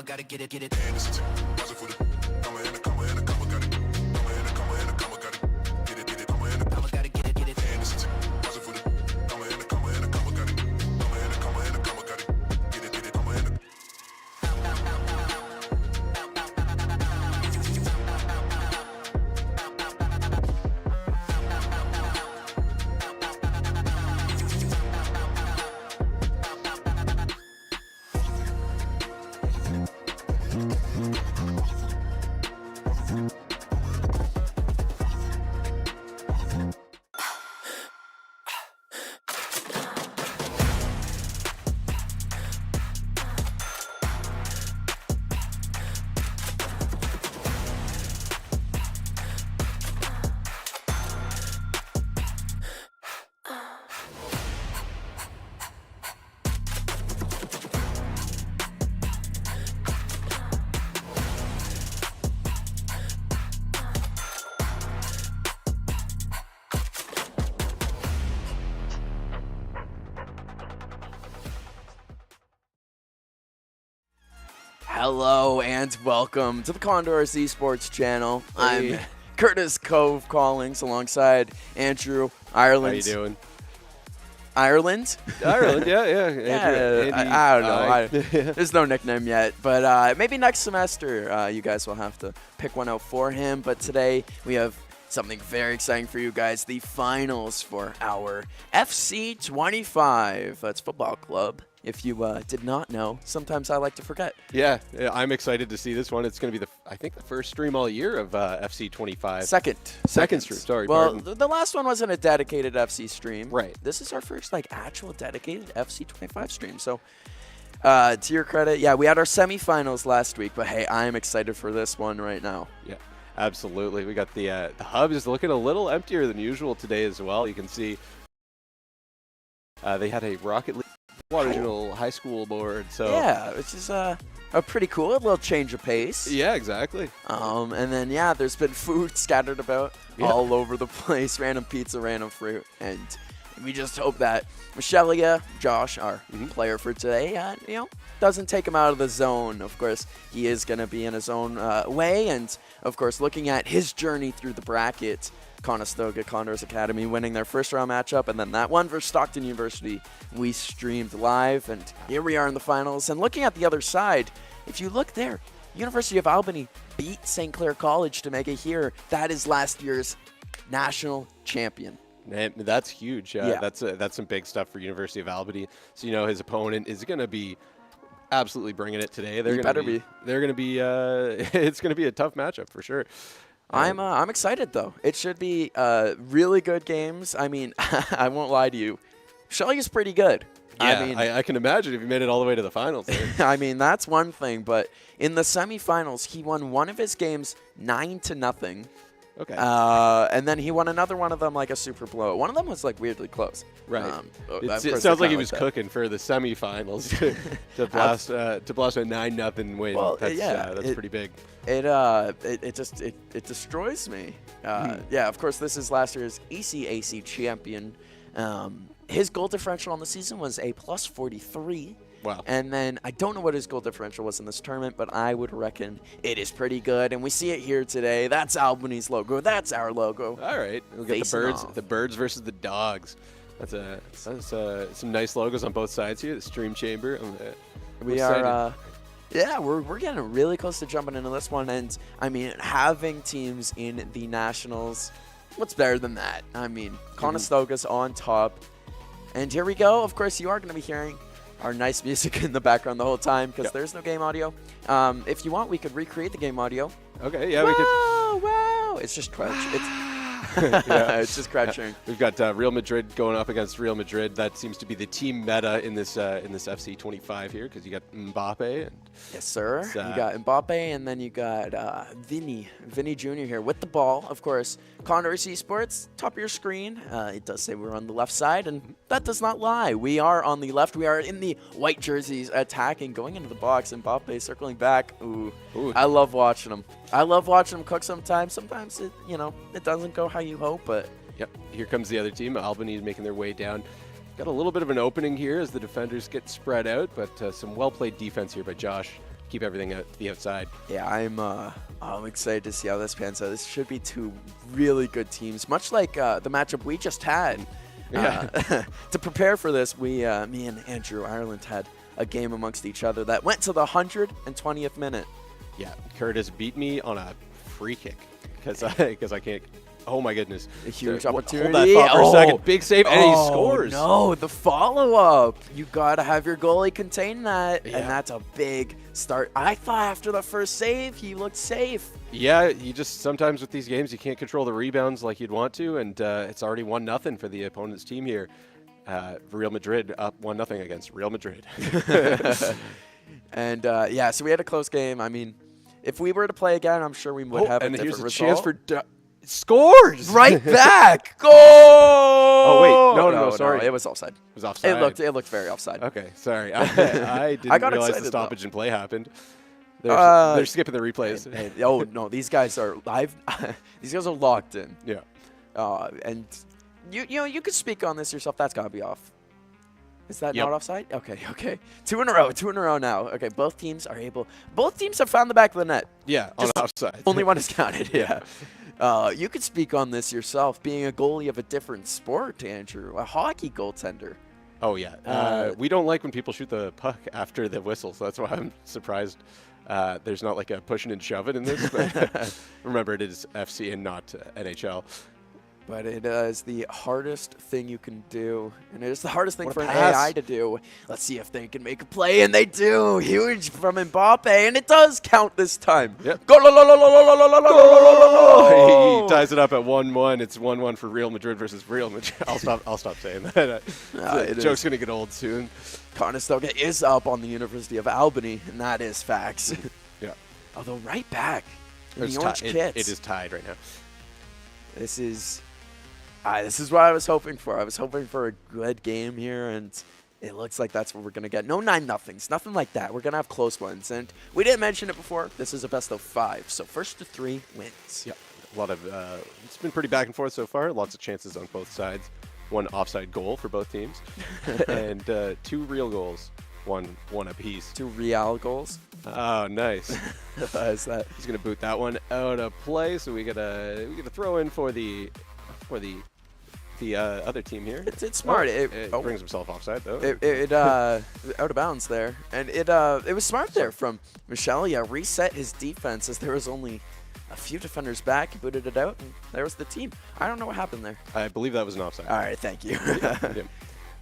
gotta get it. Hello and welcome to the Condors Esports channel. I'm Curtis Cove Callings alongside Andrew Ireland. How you doing? Ireland? Ireland, yeah. Yeah, I don't know. There's no nickname yet, but maybe next semester you guys will have to pick one out for him. But today we have something very exciting for you guys, the finals for our FC 25. That's football club. If you did not know, sometimes I like to forget. Yeah, I'm excited to see this one. It's going to be, I think, the first stream all year of FC 25. Second stream, sorry. Well, the last one wasn't a dedicated FC stream. Right. This is our first, actual dedicated FC 25 stream. So, to your credit, yeah, we had our semifinals last week, but hey, I'm excited for this one right now. Yeah, absolutely. We got the hub is looking a little emptier than usual today as well. You can see they had a Rocket League Waterloo high school board, so yeah, which is a pretty cool little change of pace. Yeah, exactly. And then there's been food scattered about all over the place, random pizza, random fruit, and we just hope that Michelia, Josh, our player for today, doesn't take him out of the zone. Of course, he is going to be in his own way, and of course, looking at his journey through the bracket. Conestoga Condors Academy winning their first round matchup, and then that one versus Stockton University we streamed live, and here we are in the finals. And looking at the other side, if you look there, University of Albany beat St. Clair College to make it here. That is last year's national champion. Man, that's huge. Yeah. That's some big stuff for University of Albany. So his opponent is going to be absolutely bringing it today. They're going to be. It's going to be a tough matchup for sure. I'm excited, though. It should be really good games. I mean, I won't lie to you. Shelley's pretty good. Yeah, I can imagine if you made it all the way to the finals. I mean, that's one thing. But in the semifinals, he won one of his games 9-0. Okay. And then he won another one of them like a super blowout. One of them was weirdly close. Right. It sounds like he was cooking for the semifinals to blast a 9-0 win. Well, that's pretty big. It destroys me. Yeah, of course, this is last year's ECAC champion. His goal differential on the season was a +43. Wow. And then I don't know what his goal differential was in this tournament, but I would reckon it is pretty good. And we see it here today. That's Albany's logo. That's our logo. All right. We'll get the birds versus the dogs. That's some nice logos on both sides here. The stream chamber. We're getting really close to jumping into this one. And, I mean, having teams in the Nationals, what's better than that? I mean, Conestoga's on top. And here we go. Of course, you are going to be hearing our nice music in the background the whole time because there's no game audio. If you want, we could recreate the game audio. Okay, yeah, we could. Wow! It's just crouch. It's just crouching. We've got Real Madrid going up against Real Madrid. That seems to be the team meta in this FC 25 here because you got Mbappe. And yes, sir. You got Mbappe, and then you got Vinny Jr. here with the ball. Of course, Condors Esports, top of your screen. It does say we're on the left side, and that does not lie. We are on the left. We are in the white jerseys attacking, going into the box. Mbappe circling back. Ooh. I love watching him. I love watching him cook sometimes. Sometimes it doesn't go how you hope, but yep. Here comes the other team. Albany is making their way down. Got a little bit of an opening here as the defenders get spread out, but some well-played defense here by Josh keep everything at the outside. Yeah, I'm excited to see how this pans out. This should be two really good teams, much like the matchup we just had. Yeah. To prepare for this, me and Andrew Ireland had a game amongst each other that went to the 120th minute. Yeah, Curtis beat me on a free kick because I can't. Oh my goodness! A huge So, opportunity. Hold that thought for a second. Big save, and he scores. No, the follow-up. You got to have your goalie contain that, Yeah. and that's a big start. I thought after the first save, he looked safe. Yeah, you just sometimes with these games you can't control the rebounds like you'd want to, and it's already 1-0 for the opponent's team here. Real Madrid up 1-0 against Real Madrid. And yeah, so we had a close game. I mean, if we were to play again, I'm sure we would have a and different here's a result. chance for scores Right back. Goal! Oh wait, no, sorry, it was offside. It was offside. It looked very offside. Okay, sorry. I didn't got realize excited, the stoppage though. and play happened. They're skipping the replays. Oh no, these guys are live. These guys are locked in. Yeah. And you know you could speak on this yourself. That's gotta be off. Is that Yep. not offside? Okay. Two in a row now. Okay, both teams have found the back of the net. Yeah, on Just offside. Only one is counted. Yeah. You could speak on this yourself, being a goalie of a different sport, Andrew, a hockey goaltender. Oh yeah. We don't like when people shoot the puck after the whistle, so that's why I'm surprised. There's not like a push it and shove it in this. But remember, it is FC and not NHL. But it is the hardest thing you can do, and it is the hardest thing What for a an pass. AI to do. Let's see if they can make a play, and they do. Huge from Mbappe, and it does count this time. Yep. Goal! He ties it up at 1-1. It's 1-1 for Real Madrid versus Real Madrid. I'll stop saying that. The joke's gonna get old soon. Conestoga is up on the University of Albany, and that is facts. Yeah. Although right back in It's the orange kits. it is tied right now. This is what I was hoping for. I was hoping for a good game here, and it looks like that's what we're going to get. No 9-0s, nothing like that. We're going to have close ones. And we didn't mention it before. This is a best of 5, so first to 3 wins. Yeah, a lot of it's been pretty back and forth so far. Lots of chances on both sides. One offside goal for both teams, and 2 real goals, one apiece. 2 Real goals. Oh, nice. Is that? He's gonna boot that one out of play, so we gotta throw in for the other team here. It's smart. It brings himself offside though. It out of bounds there, and it was smart there from Michelle. Yeah, reset his defense as there was only a few defenders back. He booted it out, and there was the team. I don't know what happened there. I believe that was an offside. All right, thank you. Yeah.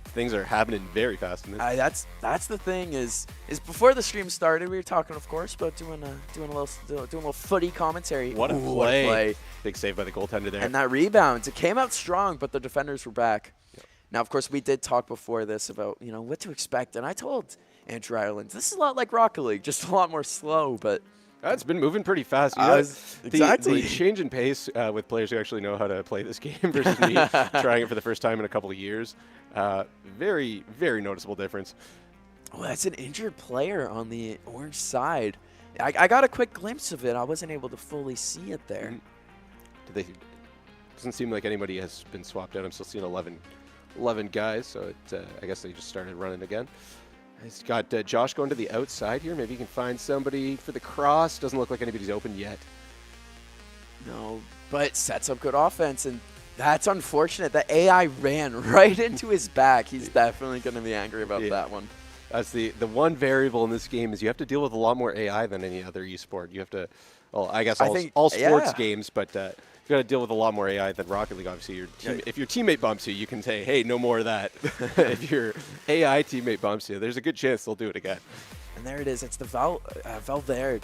Things are happening very fast in this. That's the thing is before the stream started, we were talking, of course, about doing a little footy commentary. What a Ooh, play. Big save by the goaltender there. And that rebound, it came out strong, but the defenders were back. Yep. Now, of course, we did talk before this about what to expect, and I told Andrew Ireland this is a lot like Rocket League, just a lot more slow, but. It's been moving pretty fast. Exactly. The change in pace with players who actually know how to play this game versus me trying it for the first time in a couple of years. Very, very noticeable difference. Oh, that's an injured player on the orange side. I got a quick glimpse of it. I wasn't able to fully see it there. Doesn't seem like anybody has been swapped out. I'm still seeing 11 guys, so I guess they just started running again. He's got Josh going to the outside here. Maybe he can find somebody for the cross. Doesn't look like anybody's open yet. No, but sets up good offense, and that's unfortunate. The AI ran right into his back. He's definitely going to be angry about that one. That's the one variable in this game is you have to deal with a lot more AI than any other esport. You have to, well, I guess all sports games, but you got to deal with a lot more AI than Rocket League. Obviously, if your teammate bumps you, you can say, "Hey, no more of that." If your AI teammate bumps you, there's a good chance they'll do it again. And there it is. It's the Valverde.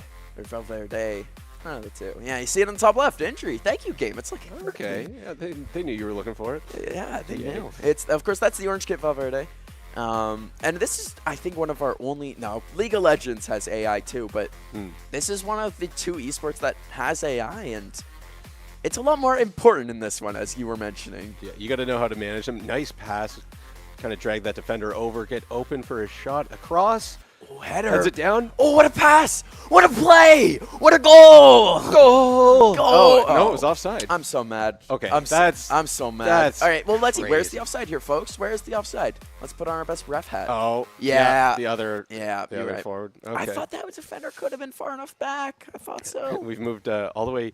One of the two. Yeah, you see it on the top left. Injury. Thank you, game. It's like okay. Yeah, they knew you were looking for it. Yeah, they knew. It's of course that's the orange kit Valverde. And this is, I think, one of our only. No, League of Legends has AI too, but this is one of the 2 esports that has AI, and it's a lot more important in this one, as you were mentioning. Yeah, you got to know how to manage them. Nice pass, kind of drag that defender over, get open for a shot across. Oh, header. Heads it down. Oh, what a pass. What a play. What a goal. Goal. Goal. Oh, no, it was offside. I'm so mad. Okay, I'm so mad. that's All right, well, let's see. Where's crazy. the offside here, folks? Where's the offside? Let's put on our best ref hat. Oh, yeah. The other Right. forward. Okay. I thought that defender could have been far enough back. I thought so. We've moved all the way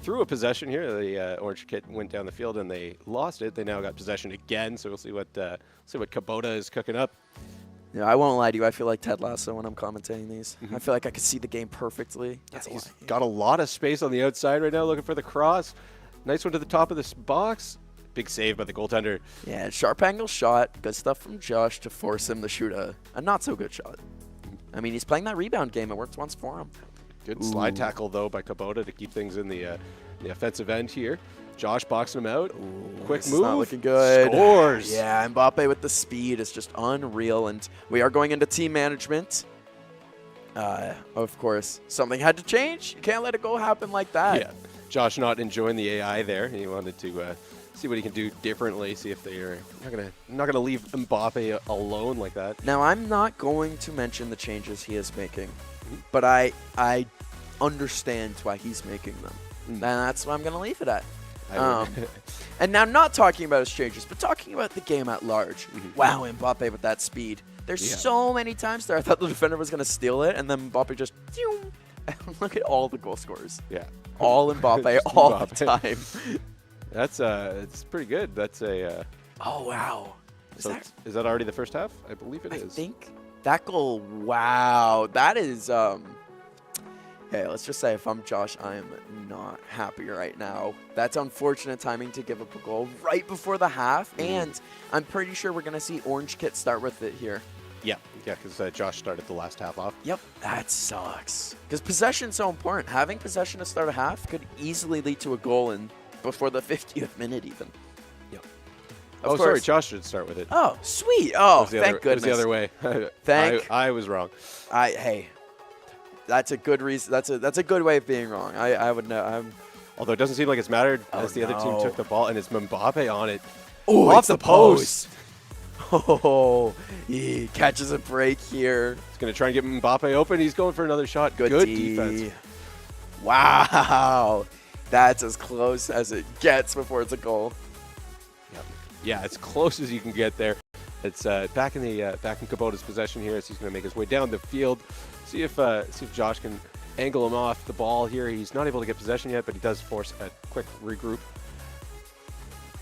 through a possession here. The Orange kit went down the field and they lost it. They now got possession again, so we'll see what Kubota is cooking up. Yeah, I won't lie to you. I feel like Ted Lasso when I'm commentating these. I feel like I could see the game perfectly. He's got a lot of space on the outside right now, looking for the cross. Nice one to the top of this box. Big save by the goaltender. Yeah, sharp angle shot. Good stuff from Josh to force him to shoot a not so good shot. I mean, he's playing that rebound game. It worked once for him. Good slide tackle, though, by Kubota to keep things in the offensive end here. Josh boxing him out. Quick move. Not looking good. Scores. Yeah, Mbappe with the speed is just unreal. And we are going into team management. Of course, something had to change. You can't let it go happen like that. Yeah. Josh not enjoying the AI there. He wanted to see what he can do differently, see if they are not gonna leave Mbappe alone like that. Now, I'm not going to mention the changes he is making, but I understand why he's making them. And that's what I'm going to leave it at. And now, not talking about his changes, but talking about the game at large. Wow, Mbappe with that speed. There's so many times there I thought the defender was going to steal it, and then Mbappe just... Look at all the goal scorers. Yeah. All Mbappe, all the time. That's it's pretty good. That's a... Oh, wow. Is that already the first half? I believe it is. I think that goal, wow. That is... Hey, let's just say if I'm Josh, I am not happy right now. That's unfortunate timing to give up a goal right before the half, and I'm pretty sure we're going to see Orange Kit start with it here. Yeah, because Josh started the last half off. Yep, that sucks. Because possession's so important. Having possession to start a half could easily lead to a goal in before the 50th minute even. Yep. Sorry, Josh should start with it. Oh, sweet. Oh, thank goodness. It was the other way. I was wrong. Hey. That's a good reason. That's a good way of being wrong. I would know. Although it doesn't seem like it's mattered as the other team took the ball, and it's Mbappe on it. Oh, off the post. Oh, he catches a break here. He's going to try and get Mbappe open. He's going for another shot. Good defense. Wow. That's as close as it gets before it's a goal. Yep. Yeah, as close as you can get there. It's back in Kubota's possession here as he's going to make his way down the field. See if Josh can angle him off the ball here. He's not able to get possession yet, but he does force a quick regroup.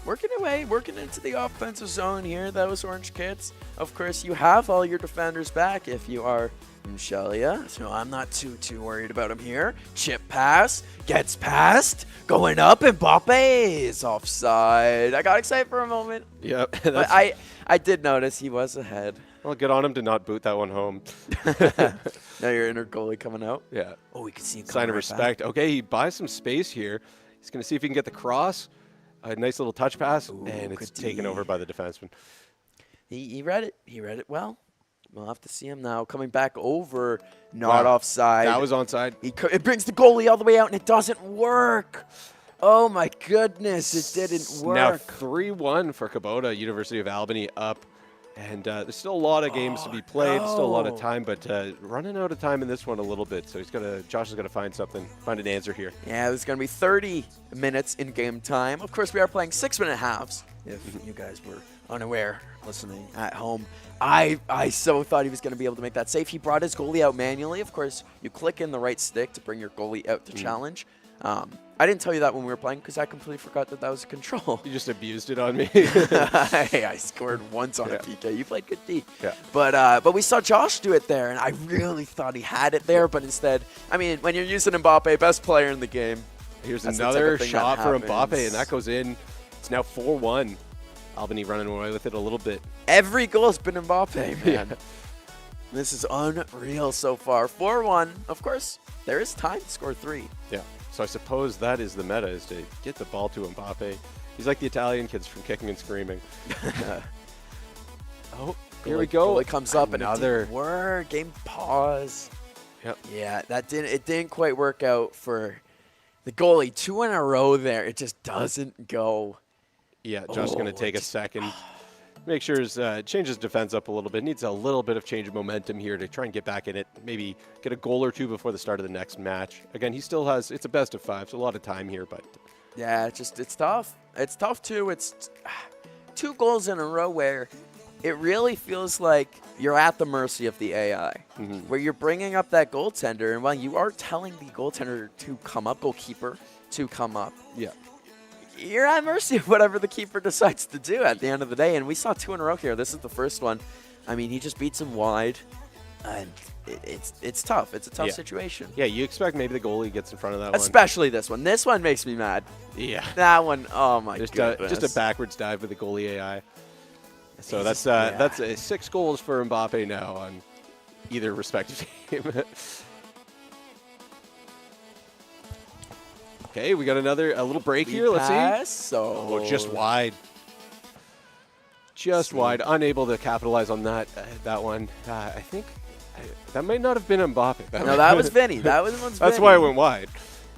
Working into the offensive zone here, those Orange Kits. Of course, you have all your defenders back if you are Mshelia, so I'm not too worried about him here. Chip pass, gets past, going up, and Mbappe is offside. I got excited for a moment. Yep. But I did notice he was ahead. Well, good on him to not boot that one home. Now your inner goalie coming out. Yeah. Oh, we can see him sign of right respect. back. Okay, he buys some space here. He's going to see if he can get the cross. A nice little touch pass, and it's taken over by the defenseman. He read it. He read it well. We'll have to see him now coming back over. Not offside. That was onside. It brings the goalie all the way out, and it doesn't work. Oh, my goodness. It didn't work. Now 3-1 for Kubota, University of Albany up. And there's still a lot of games to be played, still a lot of time, but running out of time in this one a little bit. So Josh is going to find an answer here. Yeah, there's going to be 30 minutes in game time. Of course, we are playing 6-minute halves, if you guys were unaware listening at home. I so thought he was going to be able to make that save. He brought his goalie out manually. Of course, you click in the right stick to bring your goalie out to challenge. I didn't tell you that when we were playing because I completely forgot that was a control. You just abused it on me. Hey, I scored once on a PK. You played good D. Yeah. But we saw Josh do it there, and I really thought he had it there. But instead, I mean, when you're using Mbappe, best player in the game. Here's another shot for Mbappe, and that goes in. It's now 4-1. Albany running away with it a little bit. Every goal has been Mbappe, man. Yeah. This is unreal so far. 4-1. Of course, there is time to score 3. Yeah. So I suppose that is the meta, is to get the ball to Mbappe. He's like the Italian kids from kicking and screaming. Oh, here we go. It comes up and it didn't work. Game pause. Yep. Yeah, it didn't quite work out for the goalie. 2 in a row there. It just doesn't go. Yeah, Josh's going to take a second. make sure his change his defense up a little bit. Needs a little bit of change of momentum here to try and get back in it. Maybe get a goal or two before the start of the next match. Again, he still has, it's a best of 5, so a lot of time here, but yeah, it's tough. It's tough too. It's 2 goals in a row where it really feels like you're at the mercy of the AI, where you're bringing up that goaltender, and while you are telling the goaltender to come up, goalkeeper to come up, you're at mercy of whatever the keeper decides to do at the end of the day. And we saw 2 in a row here. This is the first one. I mean, he just beats him wide, and it's tough. It's a tough situation. Yeah, you expect maybe the goalie gets in front of that one. Especially this one. This one makes me mad. Yeah. That one, oh my goodness. Just a backwards dive with the goalie AI. So that's 6 goals for Mbappe now on either respective team. Okay, we got a little break here. Let's see. Oh, just wide. Just wide. Unable to capitalize on that one. I think that might not have been Mbappe. No, that was Vinny. That's why it went wide.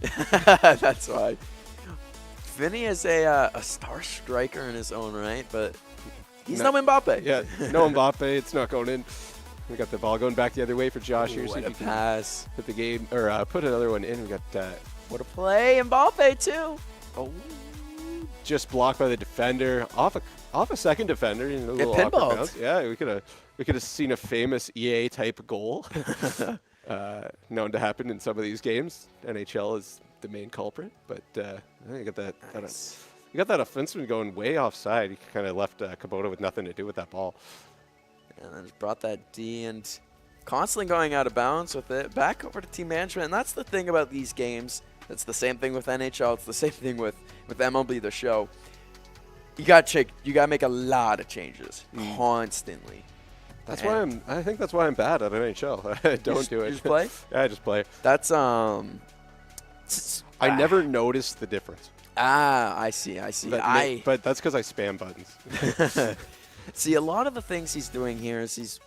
That's why. Vinny is a star striker in his own right, but he's no Mbappe. Yeah, no Mbappe. It's not going in. We got the ball going back the other way for Josh here. What a pass. Put the game, or put another one in. We got what a play. Mbappe, too. Oh. Just blocked by the defender. Off a second defender. You know, a little awkward bounce. Yeah, we could have seen a famous EA type goal known to happen in some of these games. NHL is the main culprit, but I think you got that. Nice. You got that offenseman going way offside. He kind of left Kubota with nothing to do with that ball. And then just brought that D and constantly going out of bounds with it. Back over to team management. And that's the thing about these games. It's the same thing with NHL. It's the same thing with MLB The Show. You got to make a lot of changes constantly. That's why I think that's why I'm bad at NHL. I don't do it. You just play? Yeah, I just play. That's I never noticed the difference. I see. But that's because I spam buttons. See, a lot of the things he's doing here is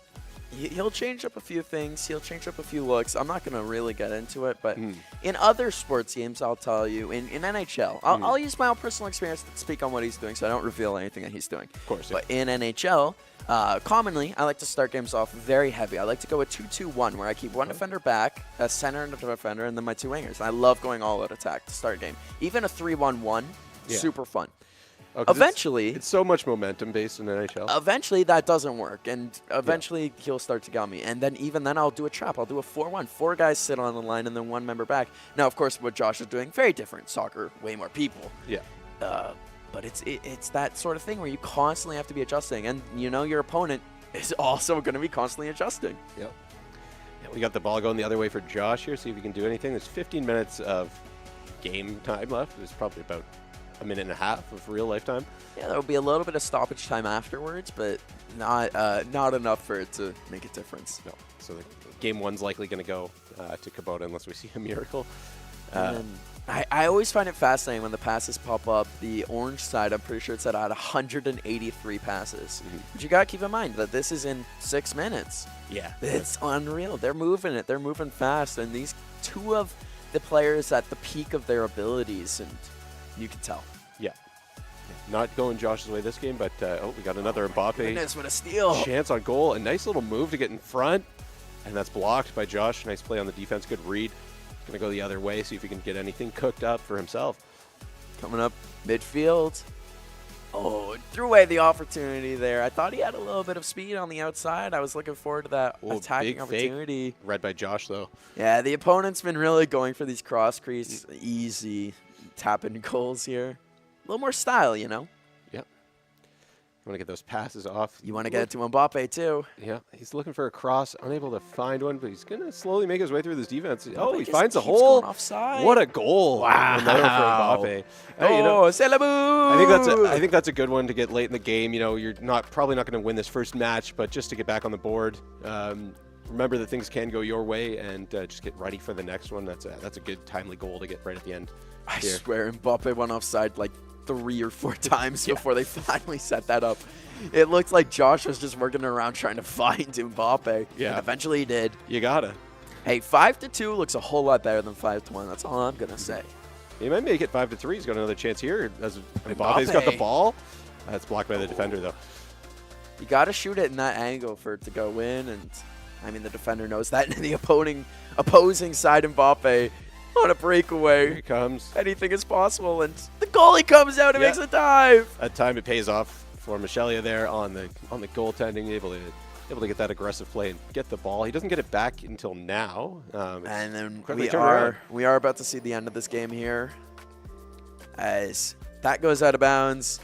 he'll change up a few things. He'll change up a few looks. I'm not going to really get into it, but in other sports games, I'll tell you, in NHL, I'll use my own personal experience to speak on what he's doing, so I don't reveal anything that he's doing. Of course. But in NHL, commonly, I like to start games off very heavy. I like to go with 2-2-1, where I keep one defender back, a center and a defender, and then my 2 wingers. I love going all-out attack to start a game. Even a 3-1-1, super fun. Oh, eventually, it's so much momentum based in NHL. Eventually, that doesn't work, and eventually he'll start to gut me. And then even then, I'll do a trap. I'll do a 4-1. 4 guys sit on the line, and then 1 member back. Now, of course, what Josh is doing, very different. Soccer, way more people. Yeah. But it's that sort of thing where you constantly have to be adjusting, and you know your opponent is also going to be constantly adjusting. Yep. Yeah, we got the ball going the other way for Josh here. See if we can do anything. There's 15 minutes of game time left. There's probably about a minute and a half of real life time. Yeah, there will be a little bit of stoppage time afterwards, but not enough for it to make a difference. No. So the game 1's likely going to go to Kubota unless we see a miracle. I always find it fascinating when the passes pop up. The orange side, I'm pretty sure it's at 183 passes. But you got to keep in mind that this is in 6 minutes. Yeah. It's unreal. They're moving it. They're moving fast. And these 2 of the players at the peak of their abilities, and you can tell. Yeah. Not going Josh's way this game, but we got another Mbappe. Goodness, what a steal. Chance on goal. A nice little move to get in front, and that's blocked by Josh. Nice play on the defense. Good read. Going to go the other way, see if he can get anything cooked up for himself. Coming up midfield. Oh, threw away the opportunity there. I thought he had a little bit of speed on the outside. I was looking forward to that attacking opportunity. Fake. Read by Josh, though. Yeah, the opponent's been really going for these cross crease, easy tap-in goals here. A little more style, you know? Yep. You want to get those passes off. You want to get it to Mbappe, too. Yeah, he's looking for a cross, unable to find one, but he's going to slowly make his way through this defense. Oh, he finds a hole. What a goal. Wow. Another for Mbappe. Hey, you know, c'est la boue. I think that's a good one to get late in the game. You know, you're probably not going to win this first match, but just to get back on the board, remember that things can go your way, and just get ready for the next one. That's a good timely goal to get right at the end. I swear, Mbappe went offside like 3 or 4 times before they finally set that up. It looked like Josh was just working around trying to find Mbappe. Yeah. And eventually he did. You gotta. Hey, 5-2 looks a whole lot better than 5-1. That's all I'm gonna say. He might make it 5-3. He's got another chance here. As Mbappe's got the ball. That's blocked by the defender, though. You got to shoot it in that angle for it to go in, and I mean the defender knows that. And the opposing side, Mbappe on a breakaway. Here he comes. Anything is possible, and the goalie comes out and makes a dive. At time it pays off for Michelia there on the goaltending, able to get that aggressive play and get the ball. He doesn't get it back until now. And then we are about to see the end of this game here, as that goes out of bounds.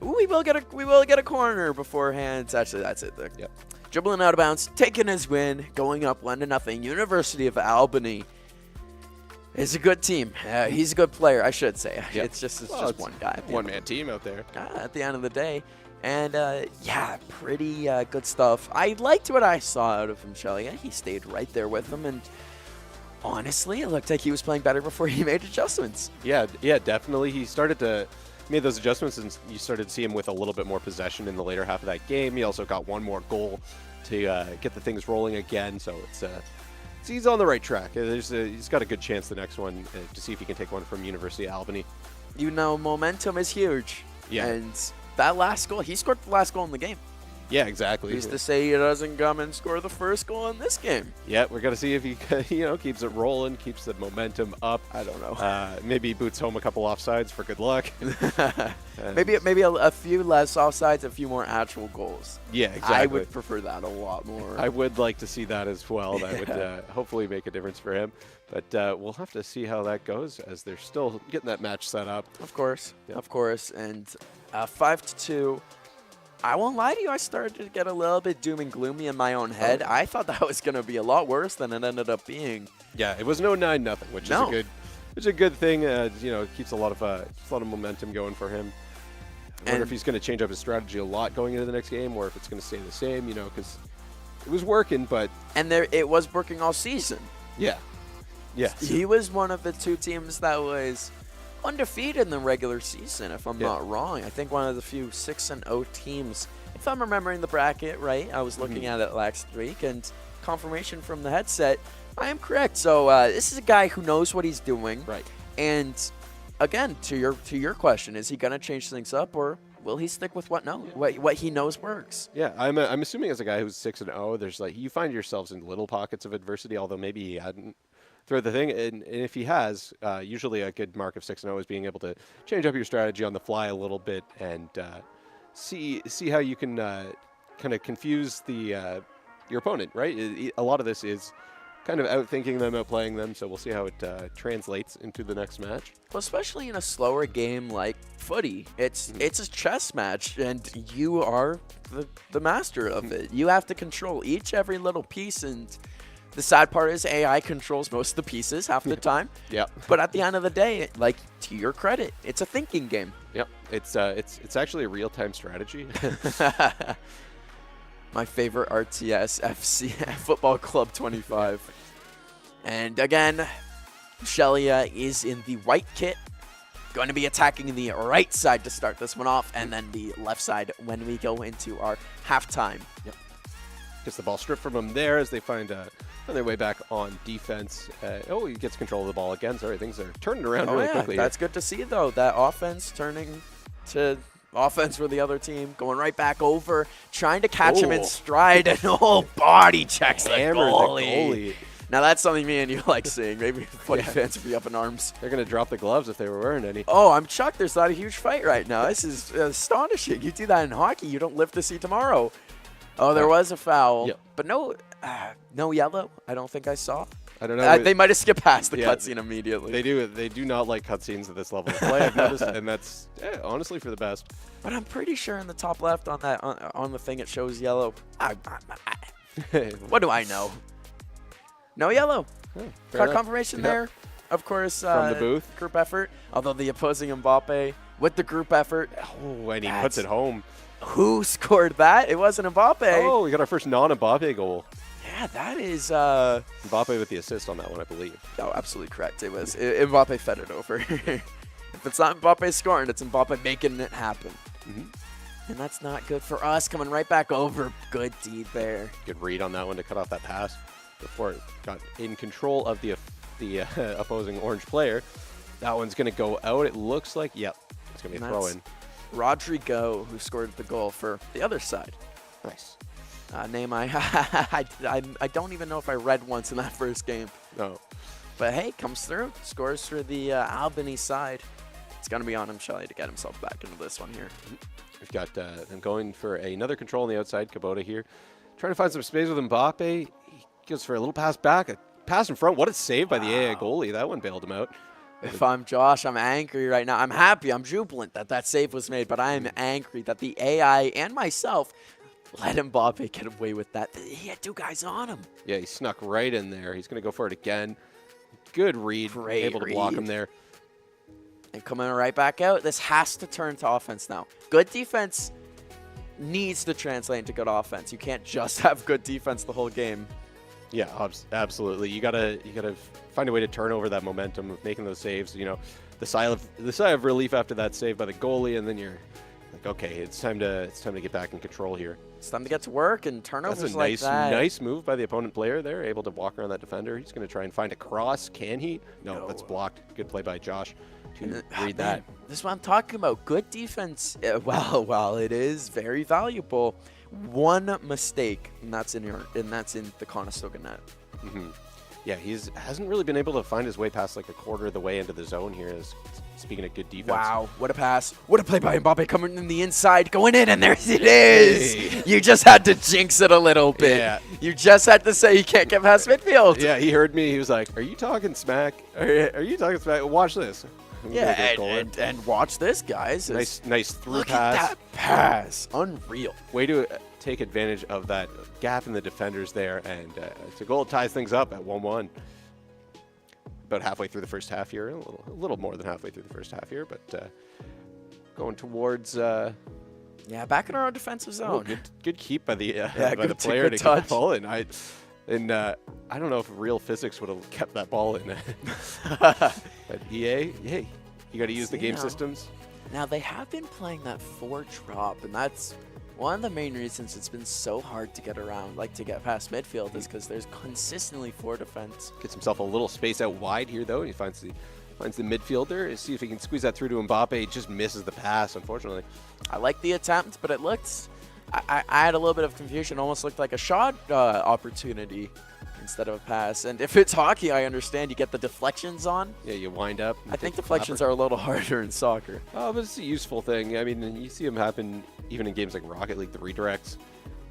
We will get a corner beforehand. Actually, that's it. Yep. Dribbling out of bounds, taking his win, going up 1-0. University of Albany is a good team. He's a good player, I should say. Yep. It's just one guy. One-man team out there. At the end of the day. And, yeah, pretty good stuff. I liked what I saw out of him, Shelly. He stayed right there with him, and honestly, it looked like he was playing better before he made adjustments. Yeah, definitely. He made those adjustments, and you started to see him with a little bit more possession in the later half of that game. He also got one more goal to get the things rolling again, so he's on the right track. He's got a good chance the next one to see if he can take one from University of Albany. Momentum is huge. Yeah. And that last goal, he scored the last goal in the game. Yeah, exactly. Who's to say he doesn't come and score the first goal in this game? Yeah, we're going to see if he keeps it rolling, keeps the momentum up. I don't know. Maybe he boots home a couple offsides for good luck. maybe a few less offsides, a few more actual goals. Yeah, exactly. I would prefer that a lot more. I would like to see that as well. That would hopefully make a difference for him. But we'll have to see how that goes as they're still getting that match set up. Of course. Yep. Of course. And 5-2. I won't lie to you, I started to get a little bit doom and gloomy in my own head. I thought that was going to be a lot worse than it ended up being. Yeah, it was no 9-0, which is a good thing. It keeps a lot of momentum going for him. I wonder if he's going to change up his strategy a lot going into the next game, or if it's going to stay the same. Because it was working, but it was working all season. Yeah. Yeah. He was one of the two teams that was undefeated in the regular season, if I'm not wrong. I think one of the few 6-0 teams, if I'm remembering the bracket right. I was looking at it last week, and confirmation from the headset, I am correct. So this is a guy who knows what he's doing. Right. And again, to your question, is he going to change things up, or will he stick with what he knows works? Yeah, I'm assuming as a guy who's 6-0, there's you find yourselves in little pockets of adversity, although maybe he hadn't throughout the thing, and if he has, usually a good mark of 6-0 is being able to change up your strategy on the fly a little bit and see how you can kind of confuse your opponent, right? A lot of this is kind of outthinking them, outplaying them, so we'll see how it translates into the next match. Well, especially in a slower game like footy, it's a chess match, and you are the master of it. You have to control every little piece, and the sad part is AI controls most of the pieces half the time. Yeah. But at the end of the day, to your credit, it's a thinking game. Yep. It's actually a real-time strategy. My favorite RTS FC Football Club 25. And again, Shelia is in the white kit, going to be attacking the right side to start this one off, and then the left side when we go into our halftime. Yep. Gets the ball stripped from him there as they find their way back on defense. He gets control of the ball again. Sorry, things are turning around really quickly. That's good to see, though. That offense turning to offense for the other team, going right back over, trying to catch him in stride, and body checks the goalie. Now, that's something me and you like seeing. Maybe footy fans would be up in arms. They're going to drop the gloves if they were wearing any. Oh, I'm shocked there's not a huge fight right now. This is astonishing. You do that in hockey, you don't live to see tomorrow. Oh, there was a foul, but no yellow. I don't think I saw. I don't know. They might have skipped past the cutscene immediately. They do not like cutscenes at this level of play, I've noticed, and that's honestly for the best. But I'm pretty sure in the top left on that on the thing it shows yellow. What do I know? No yellow. Card confirmation there. Of course, from the booth. Group effort. Although the opposing Mbappe with the group effort. Oh, and he puts it home. Who scored that? It wasn't Mbappe. Oh, we got our first non-Mbappe goal. Yeah, that is... Mbappe with the assist on that one, I believe. Oh, absolutely correct. It was. Mbappe fed it over. If it's not Mbappe scoring, it's Mbappe making it happen. And that's not good for us. Coming right back over. Good deed there. Good read on that one to cut off that pass before it got in control of the opposing orange player. That one's going to go out. It looks like, it's going to be a throw-in. Rodrigo, who scored the goal for the other side. Nice. Name I don't even know if I read once in that first game. No. But hey, comes through. Scores for the Albany side. It's going to be on him, Shelly, to get himself back into this one here. We've got them going for another control on the outside. Kubota here. Trying to find some space with Mbappe. He goes for a little pass back. A pass in front. What a save by the AI goalie. That one bailed him out. If I'm Josh, I'm angry right now. I'm happy. I'm jubilant that that save was made. But I am angry that the AI and myself let Mbappe get away with that. He had 2 guys on him. Yeah, he snuck right in there. He's going to go for it again. Good read. Great able to block him there. And coming right back out. This has to turn to offense now. Good defense needs to translate into good offense. You can't just have good defense the whole game. Yeah, absolutely. You gotta find a way to turn over that momentum of making those saves. You know, the sigh of relief after that save by the goalie, and then you're like, okay, it's time to get back in control here. It's time to get to work, and turnovers That's a like that. nice move by the opponent player there, able to walk around that defender. He's going to try and find a cross. Can he? No, that's blocked. Good play by Josh to read that. This is what I'm talking about. Good defense. Well, it is very valuable. One mistake, and that's in the Conestoga net. Yeah, hasn't really been able to find his way past like a quarter of the way into the zone here. Speaking of good defense. Wow, what a pass. What a play by Mbappe coming in the inside, going in, and there it is. Hey. You just had to jinx it a little bit. Yeah. You just had to say you can't get past midfield. Yeah, he heard me. He was like, are you talking smack? Are you talking smack? Watch this. Yeah, and watch this, guys. Nice through look pass. Look at that pass. Unreal. Way to take advantage of that gap in the defenders there, and it's a goal that ties things up at 1-1. About halfway through the first half here, a little more than halfway through the first half here, but going towards. Yeah, back in our own defensive zone. Good keep by the player to get the ball in. I don't know if real physics would have kept that ball in. But EA, hey, you got to use the game systems. Now they have been playing that 4 drop, and that's one of the main reasons it's been so hard to get around, like to get past midfield, is because there's consistently 4 defense. Gets himself a little space out wide here, though. He finds the midfielder. See if he can squeeze that through to Mbappe. He just misses the pass, unfortunately. I like the attempt, but it looked. I had a little bit of confusion. Almost looked like a shot opportunity instead of a pass. And if it's hockey, I understand you get the deflections on. Yeah, you wind up. I think deflections are a little harder in soccer. Oh, but it's a useful thing. I mean, you see them happen even in games like Rocket League, the redirects.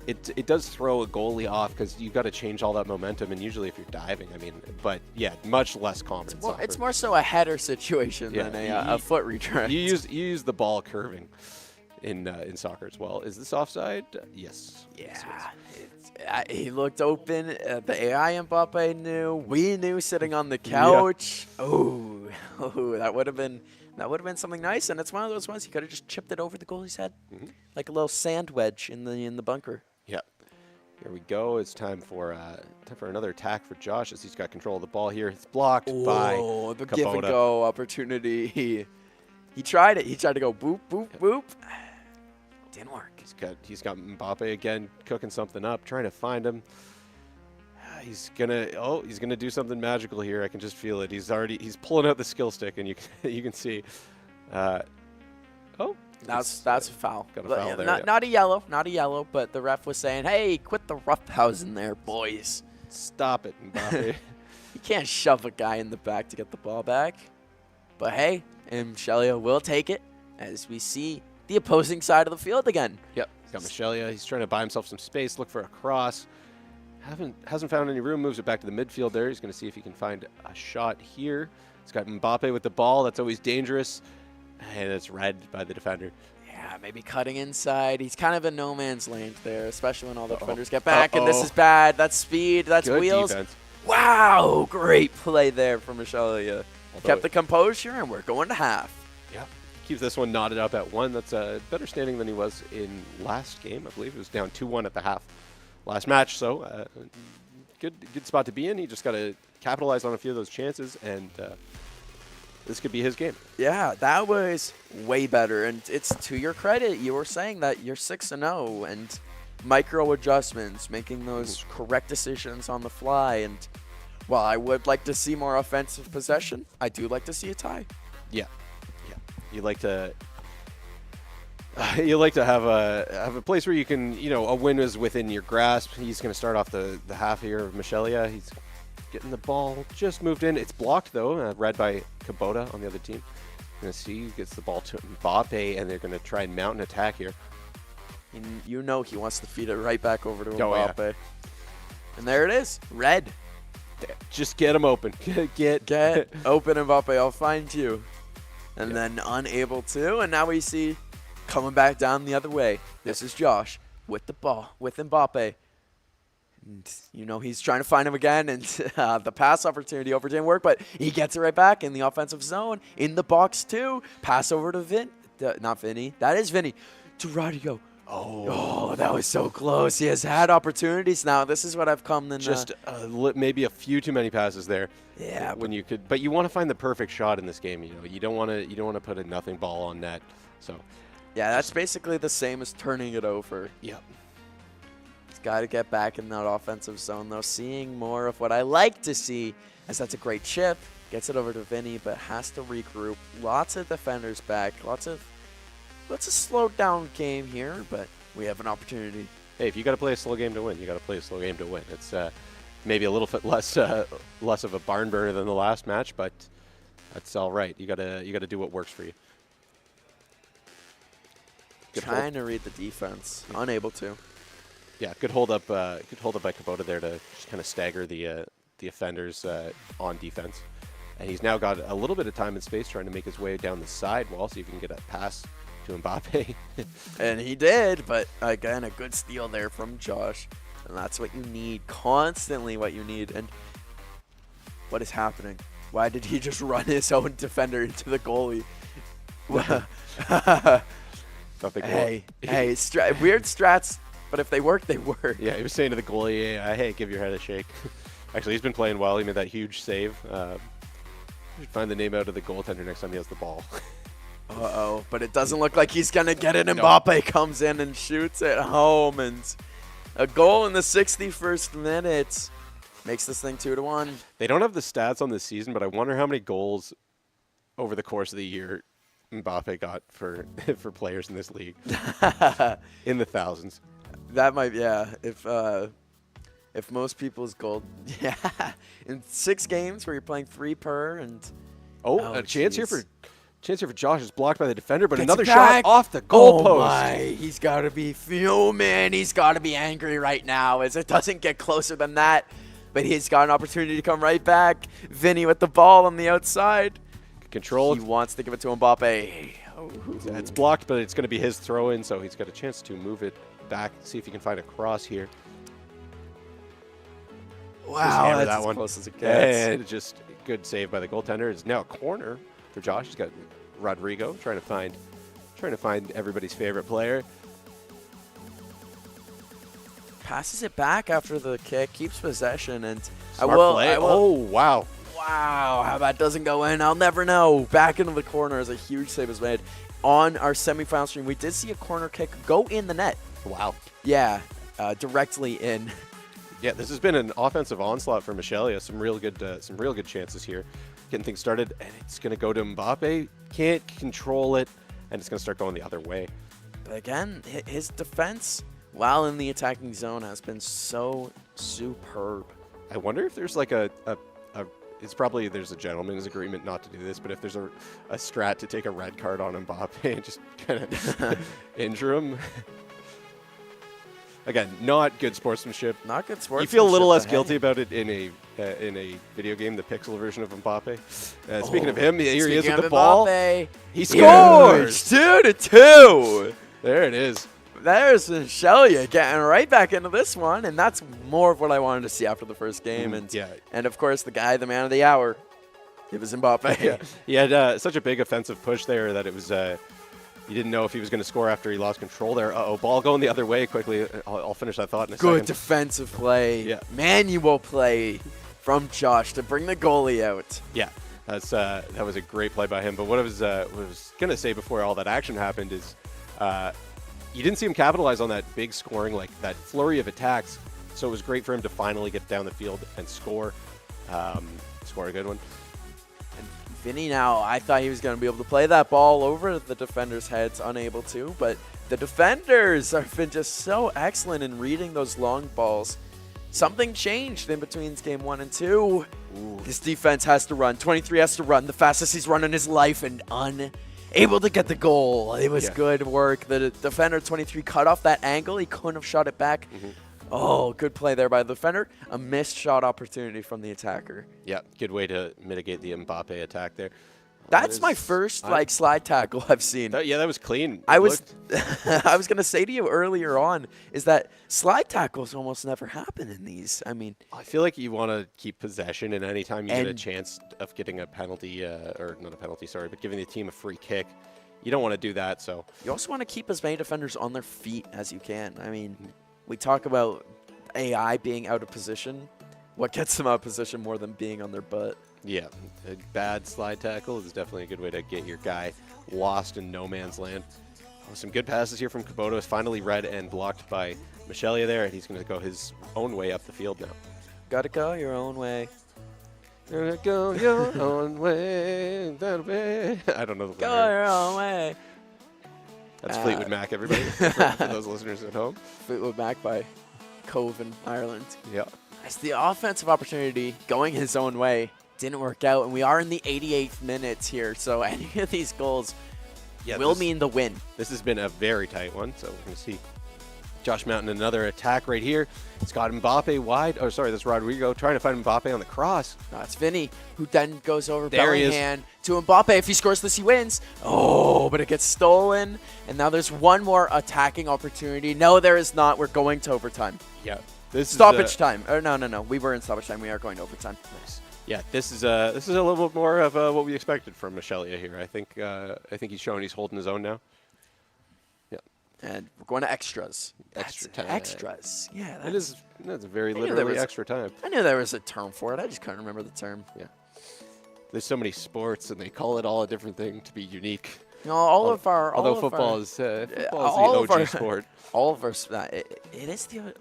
It does throw a goalie off because you got to change all that momentum, and usually if you're diving, I mean, but yeah, much less common. It's more so a header situation than a foot redirect. You use the ball curving in soccer as well. Is this offside? Yes. Yeah. He looked open. The AI Mbappe knew. We knew sitting on the couch. Yeah. Oh, that would have been something nice. And it's one of those ones you could have just chipped it over the goalie's head, like a little sand wedge in the bunker. Yeah. Here we go. It's time for another attack for Josh as he's got control of the ball here. It's blocked by the give and go opportunity. He tried it. He tried to go boop, boop, boop. Didn't work. He's got Mbappe again cooking something up, trying to find him. He's gonna do something magical here. I can just feel it. He's pulling out the skill stick, and you can see. That's a foul. Got a foul there. Not a yellow, but the ref was saying, "Hey, quit the roughhousing there, boys. Stop it, Mbappe." You can't shove a guy in the back to get the ball back. But hey, Michelia will take it as we see the opposing side of the field again. Yep, he's got Michelia. He's trying to buy himself some space, look for a cross. Hasn't found any room, moves it back to the midfield there. He's going to see if he can find a shot here. He's got Mbappe with the ball. That's always dangerous. And it's read by the defender. Yeah, maybe cutting inside. He's kind of in no man's land there, especially when all the defenders get back. And this is bad. That's speed. That's good wheels. Defense. Wow, great play there from Michelia. Kept the composure, and we're going to half. Yep. Keeps this one knotted up at 1. That's a better standing than he was in last game. I believe it was down 2-1 at the half last match. So good spot to be in. He just got to capitalize on a few of those chances, and this could be his game. Yeah, that was way better. And it's to your credit. You were saying that you're 6-0 and micro adjustments, making those correct decisions on the fly. And while I would like to see more offensive possession, I do like to see a tie. Yeah. You like to You like to have a place where you can, a win is within your grasp. He's going to start off the half here of Michelia. He's getting the ball just moved in. It's blocked, though, read by Kubota on the other team. Going to see, gets the ball to Mbappe, and they're going to try and mount an attack here. And he wants to feed it right back over to Mbappe. Yeah. And there it is, red. Just get him open. Get open, Mbappe. I'll find you. And then unable to, and now we see coming back down the other way. This is Josh with the ball, with Mbappe. And, he's trying to find him again, and the pass opportunity over didn't work, but he gets it right back in the offensive zone, in the box too. Pass over to not Vinny. That is Vinny. To Rodrigo. Oh, that was so close. He has had opportunities now. This is what I've come in. Just maybe a few too many passes there. Yeah, when you could, but you want to find the perfect shot in this game. You don't want to put a nothing ball on net. So, yeah, that's basically the same as turning it over. Yep. He's got to get back in that offensive zone though. Seeing more of what I like to see, as that's a great chip. Gets it over to Vinny, but has to regroup. Lots of defenders back. Lots of slowed down game here, but we have an opportunity. Hey, if you got to play a slow game to win, you got to play a slow game to win. It's maybe a little bit less of a barn burner than the last match, but that's all right. You gotta do what works for you. Trying to read the defense, unable to. Yeah, good hold up by Kubota there to just kind of stagger the offenders on defense. And he's now got a little bit of time and space trying to make his way down the side wall, see if he can get a pass to Mbappe. And he did, but again, a good steal there from Josh. And that's what you need, constantly what you need. And what is happening? Why did he just run his own defender into the goalie? Hey, weird strats, but if they work, they work. Yeah, he was saying to the goalie, hey, give your head a shake. Actually, he's been playing well. He made that huge save. Find the name out of the goaltender next time he has the ball. Uh-oh, but it doesn't look like he's going to get it. Mbappe comes in and shoots it home, and a goal in the 61st minute makes this thing 2-1. They don't have the stats on this season, but I wonder how many goals over the course of the year Mbappe got for players in this league. In the thousands. That might, yeah. If most people's goal, yeah, in 6 games where you're playing 3 per, and a chance here for Josh is blocked by the defender, but gets another shot off the goalpost. Oh my! He's got to be fuming. He's got to be angry right now, as it doesn't get closer than that. But he's got an opportunity to come right back. Vinny with the ball on the outside. Control. He wants to give it to Mbappe. Oh. It's blocked, but it's going to be his throw-in, so he's got a chance to move it back, see if he can find a cross here. Wow, that's that as one. Close as it gets. And just good save by the goaltender. It's now a corner for Josh. He's got Rodrigo trying to find everybody's favorite player. Passes it back after the kick, keeps possession, and Smart play. Oh, wow. Wow, how that doesn't go in, I'll never know. Back into the corner as a huge save is made. On our semifinal stream, we did see a corner kick go in the net. Wow. Yeah, directly in. Yeah, this has been an offensive onslaught for Michelia. Some real good chances here, getting things started, and it's going to go to Mbappe. Can't control it, and it's going to start going the other way. But again, his defense, while in the attacking zone, has been so superb. I wonder if there's like there's a gentleman's agreement not to do this, but if there's a strat to take a red card on Mbappe and just kind of injure him. Again, not good sportsmanship. Not good sportsmanship. You feel a little less guilty about it in a video game, the pixel version of Mbappe. Speaking of him, here he is with the ball. He scores! 2-2. There it is. There's Michelia getting right back into this one, and that's more of what I wanted to see after the first game. And of course, the man of the hour, it was Mbappe. Yeah. He had such a big offensive push there that it was you didn't know if he was going to score after he lost control there. Ball going the other way quickly. I'll finish that thought in a second. Good defensive play. Yeah. Manual play from Josh to bring the goalie out. Yeah, that was a great play by him. But what I was going to say before all that action happened is you didn't see him capitalize on that big scoring, like that flurry of attacks. So it was great for him to finally get down the field and score a good one. And Vinny now, I thought he was going to be able to play that ball over the defenders' heads, unable to, but the defenders have been just so excellent in reading those long balls. Something changed in between game 1 and 2. Ooh. This defense has to run. 23 has to run the fastest he's run in his life and unable to get the goal. It was good work. The defender 23 cut off that angle. He couldn't have shot it back. Oh, good play there by the defender. A missed shot opportunity from the attacker. Yeah, good way to mitigate the Mbappe attack there. That's my first slide tackle I've seen. That was clean. I was going to say to you earlier on is that slide tackles almost never happen in these. I mean, I feel like you want to keep possession, and anytime you get a chance of getting a penalty, or not a penalty, sorry, but giving the team a free kick, you don't want to do that. So you also want to keep as many defenders on their feet as you can. I mean, we talk about AI being out of position. What gets them out of position more than being on their butt? Yeah, a bad slide tackle is definitely a good way to get your guy lost in no man's land. Oh, some good passes here from Kubota. Finally read and blocked by Michelia there, and he's going to go his own way up the field now. Gotta go your own way. Gotta go your own way. That way. I don't know the Go your own way. That's Fleetwood Mac, everybody, for those listeners at home. Fleetwood Mac by Cove in Ireland. Yeah. It's the offensive opportunity going his own way. Didn't work out, and we are in the 88th minute here, so any of these goals will mean the win. This has been a very tight one, so we're going to see Josh Mountain another attack right here. It's got Mbappe wide. Oh, sorry, that's Rodrigo trying to find Mbappe on the cross. No, it's Vinny, who then goes over Bellingham to Mbappe. If he scores this, he wins. Oh, but it gets stolen, and now there's one more attacking opportunity. No, there is not. We're going to overtime. Yeah. Stoppage time. Or no. We were in stoppage time. We are going to overtime. Nice. Yeah, this is a little bit more of what we expected from Michelia here. I think he's showing he's holding his own now. Yeah, and we're going to extras. Extra time. Extras. Yeah, that's very literally extra time. I knew there was a term for it. I just couldn't remember the term. Yeah, there's so many sports, and they call it all a different thing to be unique. No, although football is the OG sport. All of our it is the.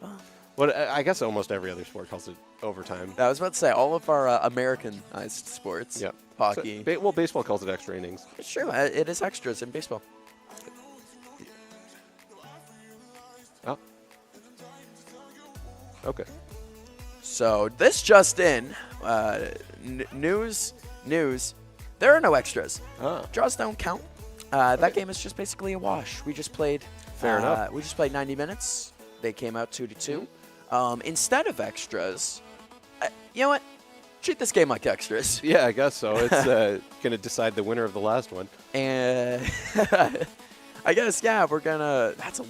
Well, I guess almost every other sport calls it overtime. I was about to say, all of our Americanized sports, hockey. So, baseball calls it extra innings. It's true. It is extras in baseball. Oh. Okay. So this just in, news, there are no extras. Draws don't count. That game is just basically a wash. We just played. Fair enough. We just played 90 minutes. They came out 2-2. Instead of extras, you know what? Treat this game like extras. Yeah, I guess so. It's going to decide the winner of the last one. And I guess, we're going to – that's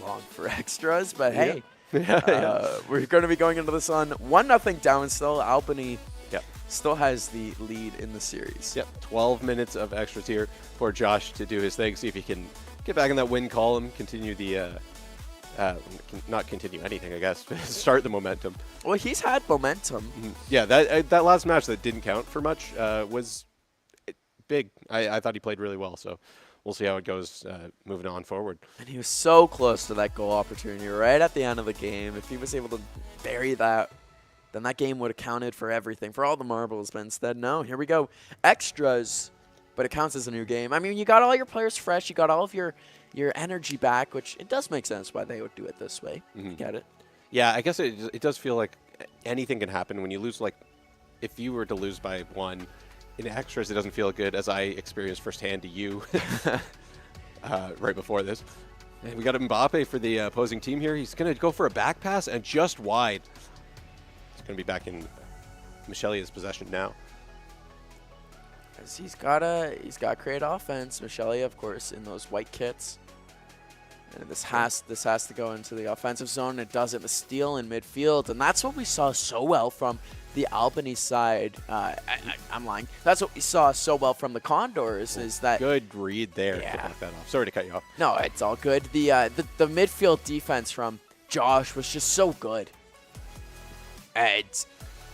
long for extras, but hey. We're going to be going into this on 1-0 down still. Albany still has the lead in the series. Yep, 12 minutes of extras here for Josh to do his thing, see if he can get back in that win column, continue the not continue anything, I guess. Start the momentum. Well, he's had momentum. Yeah, that last match that didn't count for much was big. I thought he played really well, so we'll see how it goes moving on forward. And he was so close to that goal opportunity right at the end of the game. If he was able to bury that, then that game would have counted for everything, for all the marbles. But instead, no, here we go. Extras, but it counts as a new game. I mean, you got all your players fresh. You got all of your energy back, which it does make sense why they would do it this way. Get it? Yeah, I guess it does feel like anything can happen when you lose. Like, if you were to lose by 1 in extras, it doesn't feel good, as I experienced firsthand to you right before this. And we got Mbappe for the opposing team here. He's going to go for a back pass and just wide. It's going to be back in Michelia's possession now. He's got to create offense. Michelia, of course, in those white kits. And this has to go into the offensive zone. It does it. The steal in midfield. And that's what we saw so well from the Albany side. I'm lying. That's what we saw so well from the Condors. Is that good read there? Yeah. To back that off. Sorry to cut you off. No, it's all good. The midfield defense from Josh was just so good. And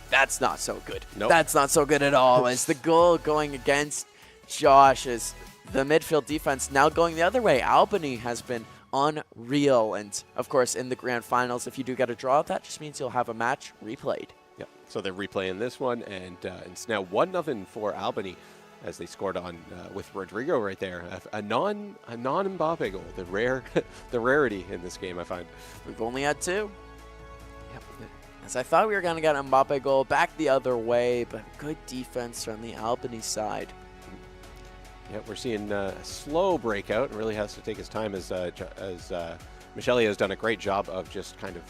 that's not so good. Nope. That's not so good at all. As the goal going against Josh is the midfield defense now going the other way. Albany has been unreal. And, of course, in the grand finals, if you do get a draw, that just means you'll have a match replayed. Yep. So they're replaying this one, and it's now 1-0 for Albany. as they scored on with Rodrigo right there. A non-Mbappe goal, the rarity in this game, I find. We've only had 2. Yep. As I thought we were going to get an Mbappe goal back the other way, but good defense from the Albany side. Yeah, we're seeing a slow breakout. It really has to take his time as Michele has done a great job of just kind of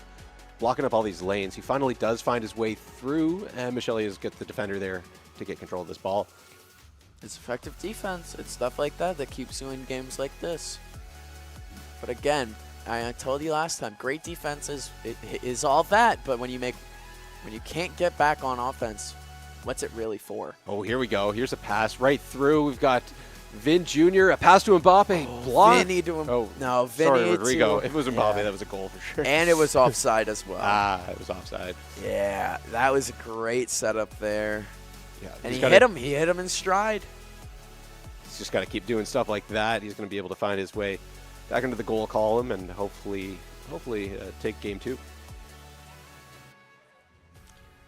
blocking up all these lanes. He finally does find his way through, and Michele has got the defender there to get control of this ball. It's effective defense. It's stuff like that that keeps you in games like this. But again, I told you last time, great defense is all that, but when you can't get back on offense, what's it really for? Oh, here we go. Here's a pass right through. We've got Vin Jr., a pass to Mbappe. Block. Vinny to him. Oh, no, Vinny sorry, Rodrigo. If it was Mbappe, yeah. That was a goal for sure. And it was offside as well. It was offside. Yeah, that was a great setup there. Yeah, and he hit him. He hit him in stride. He's just got to keep doing stuff like that. He's going to be able to find his way back into the goal column and hopefully take game 2.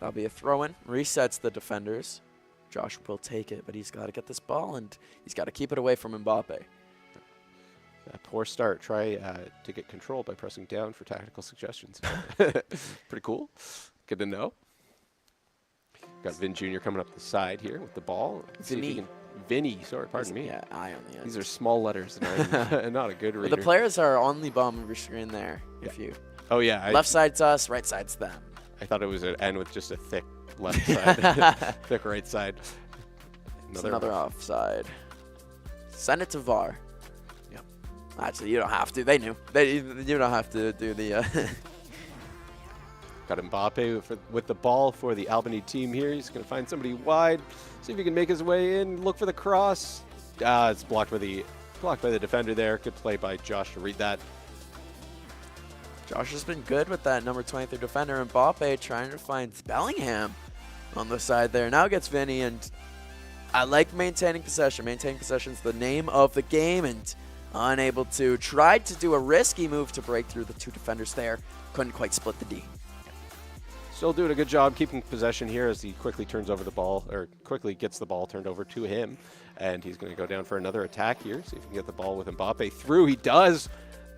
That'll be a throw-in. Resets the defenders. Josh will take it, but he's got to get this ball, and he's got to keep it away from Mbappe. A poor start. Try to get control by pressing down for tactical suggestions. Pretty cool. Good to know. Got Vin Jr. coming up the side here with the ball. Vinny, sorry, pardon me. Yeah, I on the end. These are small letters, and not a good reader. But the players are on the bottom of your screen there. Yeah. If you. Oh yeah. Left side's us, right side's them. I thought it was an N with just a thick left side, thick right side. Another offside. Send it to VAR. Yep. Actually, you don't have to. They knew. You don't have to do the. Got Mbappe with the ball for the Albany team here. He's going to find somebody wide. See if he can make his way in. Look for the cross. It's blocked by the defender there. Good play by Josh to read that. Josh has been good with that number 23 defender. Mbappe trying to find Bellingham on the side there. Now gets Vinny, and I like maintaining possession. Maintaining possession is the name of the game, and unable to. Tried to do a risky move to break through the 2 defenders there. Couldn't quite split the D. Still doing a good job keeping possession here as he quickly turns over the ball, or quickly gets the ball turned over to him. And he's going to go down for another attack here. See if he can get the ball with Mbappe through. He does.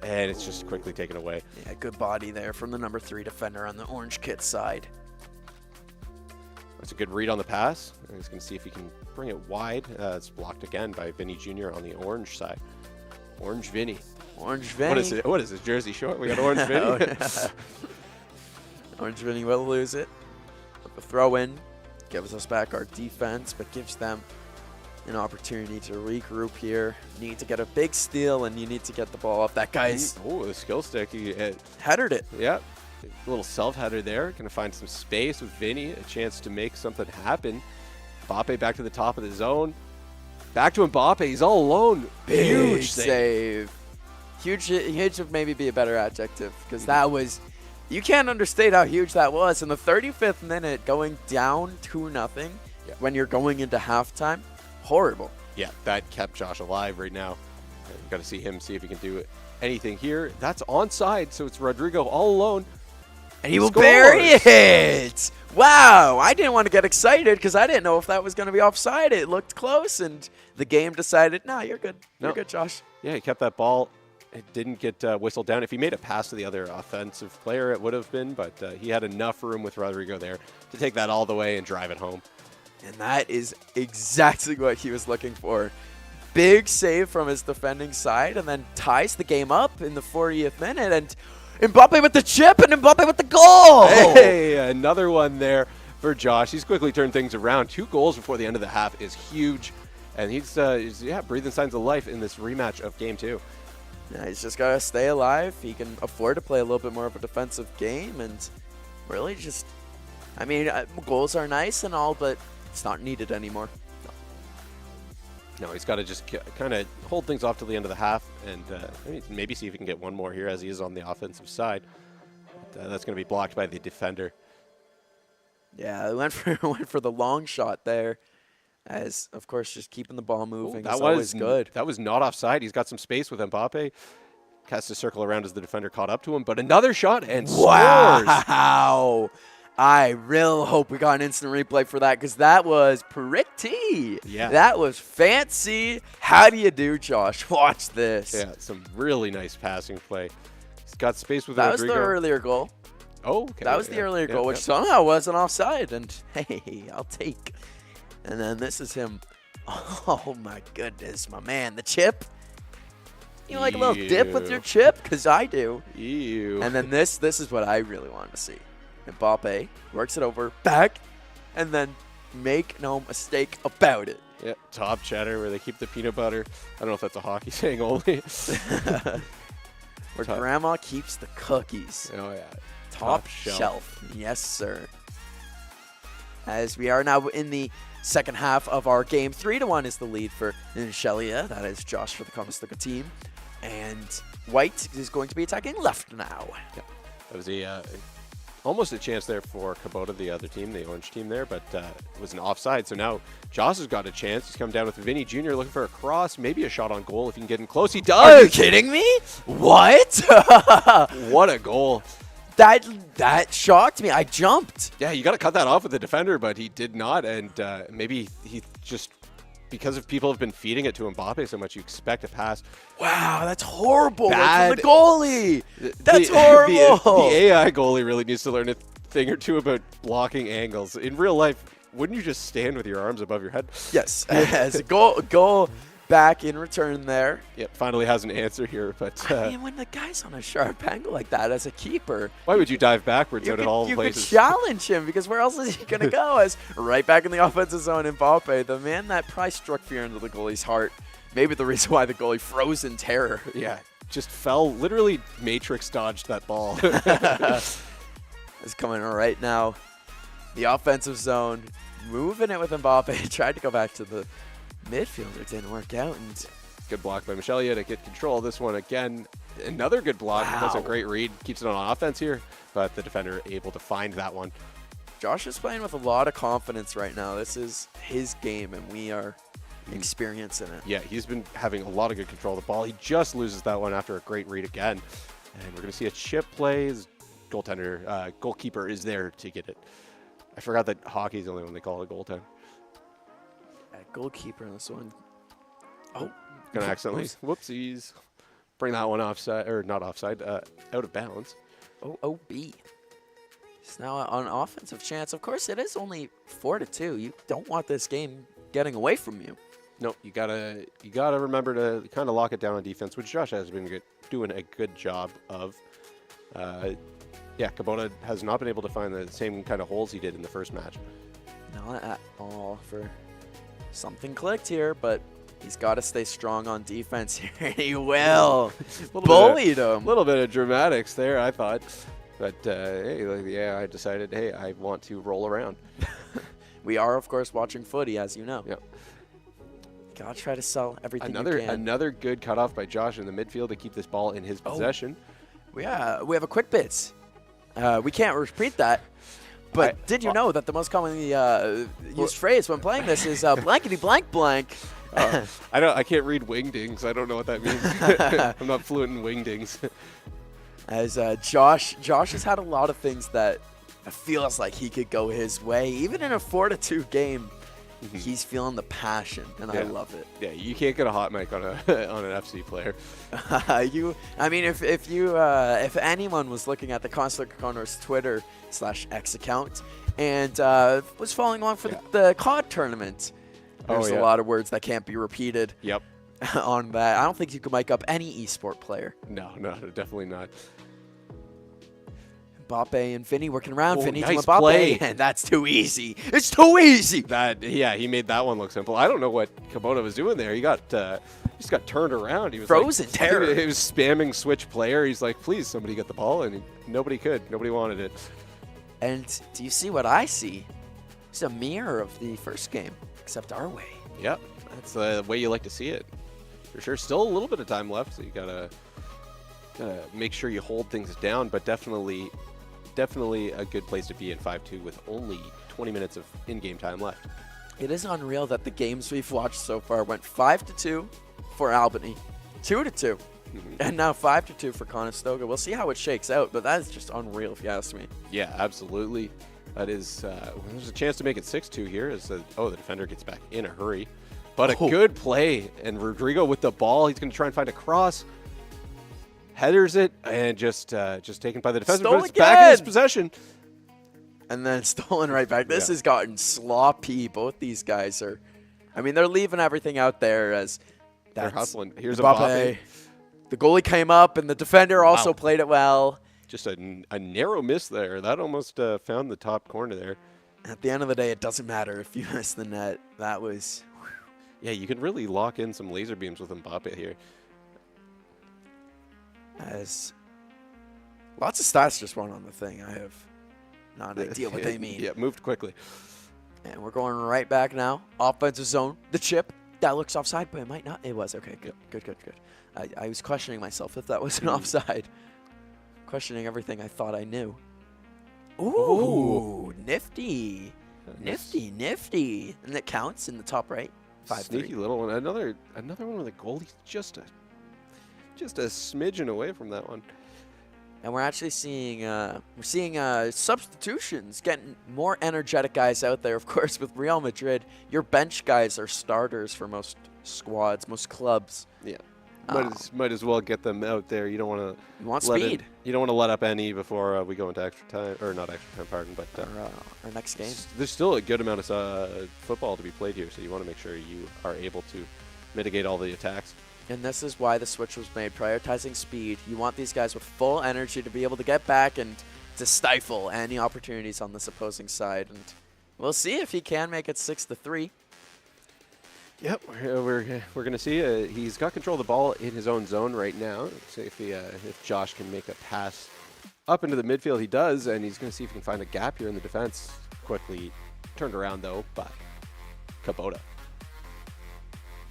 And it's just quickly taken away. Yeah, good body there from the number 3 defender on the orange kit side. That's a good read on the pass. And he's going to see if he can bring it wide. It's blocked again by Vinny Jr. on the orange side. Orange Vinny. Orange Vinny. What is his jersey short? We got Orange Vinny. Orange Vinny will lose it. The throw in gives us back our defense, but gives them an opportunity to regroup here. Need to get a big steal, and you need to get the ball off that guy's. Oh, the skill stick. He headered it. Yeah. A little self-header there. Going to find some space with Vinny. A chance to make something happen. Mbappe back to the top of the zone. Back to Mbappe. He's all alone. Huge save. Huge would maybe be a better adjective, because that was. You can't understate how huge that was. In the 35th minute, going down 2-0 when you're going into halftime, horrible. Yeah, that kept Josh alive right now. We've got to see him, see if he can do anything here. That's onside, so it's Rodrigo all alone. And he will bury it! Wow, I didn't want to get excited because I didn't know if that was going to be offside. It looked close, and the game decided, no, you're good. You're good, Josh. Yeah, he kept that ball. It didn't get whistled down. If he made a pass to the other offensive player, it would have been, but he had enough room with Rodrigo there to take that all the way and drive it home. And that is exactly what he was looking for. Big save from his defending side, and then ties the game up in the 40th minute. And Mbappe with the chip, and Mbappe with the goal! Hey, another one there for Josh. He's quickly turned things around. 2 goals before the end of the half is huge. And he's breathing signs of life in this rematch of Game 2. Yeah, he's just got to stay alive. He can afford to play a little bit more of a defensive game, and really just, I mean, goals are nice and all, but it's not needed anymore. No, he's got to just kind of hold things off till the end of the half, and maybe see if he can get one more here as he is on the offensive side. But, that's going to be blocked by the defender. Yeah, I went for the long shot there. As, of course, just keeping the ball moving is always good. That was not offside. He's got some space with Mbappe. Casts a circle around as the defender caught up to him, but another shot and scores. Wow! I really hope we got an instant replay for that because that was pretty. Yeah. That was fancy. How do you do, Josh? Watch this. Yeah, some really nice passing play. He's got space with That Rodrigo. was the earlier goal. Oh, okay. That was the earlier goal, which somehow wasn't offside. And, hey, I'll take. And then this is him. Oh, my goodness, my man. The chip. You like a little dip with your chip? Because I do. Ew. And then this is what I really wanted to see. Mbappe works it over, back, and then make no mistake about it. Yeah, top cheddar where they keep the peanut butter. I don't know if that's a hockey saying only. Where grandma keeps the cookies. Oh, yeah. Top shelf. Yes, sir. As we are now in the second half of our game, 3-1 is the lead for Shelia. That is Josh for the Conestoga team. And White is going to be attacking left now. Yeah. That was almost a chance there for Kubota, the other team, the orange team there, but it was an offside. So now Josh has got a chance. He's come down with Vinny Jr. looking for a cross, maybe a shot on goal if he can get in close. He does! Are you kidding me? What? What a goal. That shocked me. I jumped. Yeah, you got to cut that off with the defender, but he did not. And maybe he just, because of people have been feeding it to Mbappe so much, you expect a pass. Wow, that's horrible. Like from the goalie. That's horrible. The AI goalie really needs to learn a thing or two about blocking angles. In real life, wouldn't you just stand with your arms above your head? Yes. As a goal back in return there. Yep, finally has an answer here. But I mean, when the guy's on a sharp angle like that as a keeper, why would you dive backwards out of all places? You could challenge him because where else is he going to go? As right back in the offensive zone, Mbappe, the man that probably struck fear into the goalie's heart. Maybe the reason why the goalie froze in terror. Yeah, just fell, literally Matrix dodged that ball. It's coming right now. The offensive zone, moving it with Mbappe. Tried to go back to the midfielder, didn't work out. And good block by Michelia to get control of this one again. Another good block. Wow. That's a great read. Keeps it on offense here, but the defender able to find that one. Josh is playing with a lot of confidence right now. This is his game, and we are experiencing it. Yeah, he's been having a lot of good control of the ball. He just loses that one after a great read again. And we're going to see a chip play. His goalkeeper is there to get it. I forgot that hockey is the only one they call it a goaltender. Goalkeeper in this one. Oh. Gonna accidentally, whoopsies. Bring that one offside, or not offside, out of bounds. OB. It's now on offensive chance. Of course, it is only 4-2. You don't want this game getting away from you. No, you gotta remember to kind of lock it down on defense, which Josh has been doing a good job of. Yeah, Kubota has not been able to find the same kind of holes he did in the first match. Not at all. For something clicked here, but he's got to stay strong on defense here. He will. Bullied him. A little bit of dramatics there, I thought. But, hey, yeah, I decided, hey, I want to roll around. We are, of course, watching footy, as you know. Yep. Got to try to sell everything you can. Another good cutoff by Josh in the midfield to keep this ball in his possession. Yeah, we have a quick bits. We can't repeat that. But did you know that the most commonly used phrase when playing this is blankety blank blank? I can't read wingdings. I don't know what that means. I'm not fluent in wingdings. As Josh has had a lot of things that feels like he could go his way. Even in a 4-2 game, he's feeling the passion, and I love it. Yeah, you can't get a hot mic on an FC player. I mean, if anyone was looking at the Conestoga Condors Twitter/X account and was following along for the COD tournament, there's a lot of words that can't be repeated. Yep. On that, I don't think you could mic up any esport player. No, definitely not. Mbappe and Vinny working around. Vinny nice to Mbappe, play. and that's too easy. It's too easy. He made that one look simple. I don't know what Kubota was doing there. He just got turned around. He was frozen terror. He was spamming switch player. He's like, please, somebody get the ball, and nobody could. Nobody wanted it. And do you see what I see? It's a mirror of the first game, except our way. Yep, that's the way you like to see it. For sure. Still a little bit of time left, so you gotta make sure you hold things down, but definitely a good place to be in 5-2 with only 20 minutes of in-game time left. It is unreal that the games we've watched so far went 5-2 for Albany, 2-2, and now 5-2 for Conestoga. We'll see how it shakes out, but that is just unreal if you ask me. Yeah, absolutely. That is, there's a chance to make it 6-2 here. As the defender gets back in a hurry. But a good play. And Rodrigo with the ball. He's going to try and find a cross. Headers it. And just taken by the defender. But it's back in his possession. And then stolen right back. This has gotten sloppy. Both these guys are, I mean, they're leaving everything out there as they're hustling. Here's Mbappe. The goalie came up, and the defender also played it well. Just a narrow miss there. That almost found the top corner there. At the end of the day, it doesn't matter if you miss the net. That was... Yeah, you can really lock in some laser beams with Mbappe here. As lots of stats just went on the thing. I have not an idea what they mean. Yeah, moved quickly. And we're going right back now. Offensive zone. The chip. That looks offside, but it might not. It was. Okay, good. I was questioning myself if that was an offside. Questioning everything I thought I knew. Ooh, nifty. Nifty. And it counts in the top right. 5-3. Sneaky little one. Another one where the goalie's just a smidgen away from that one. And we're actually seeing substitutions, getting more energetic guys out there. Of course, with Real Madrid, your bench guys are starters for most squads, most clubs. Yeah, might as well get them out there. You don't want to. You want speed. You don't want to let up any before we go into extra time, or not extra time, pardon, but our next game. There's still a good amount of football to be played here, so you want to make sure you are able to mitigate all the attacks. And this is why the switch was made, prioritizing speed. You want these guys with full energy to be able to get back and to stifle any opportunities on this opposing side. And we'll see if he can make it 6-3. Yep, we're going to see. He's got control of the ball in his own zone right now. See if Josh can make a pass up into the midfield. He does, and he's going to see if he can find a gap here in the defense. Quickly turned around, though, by Kubota.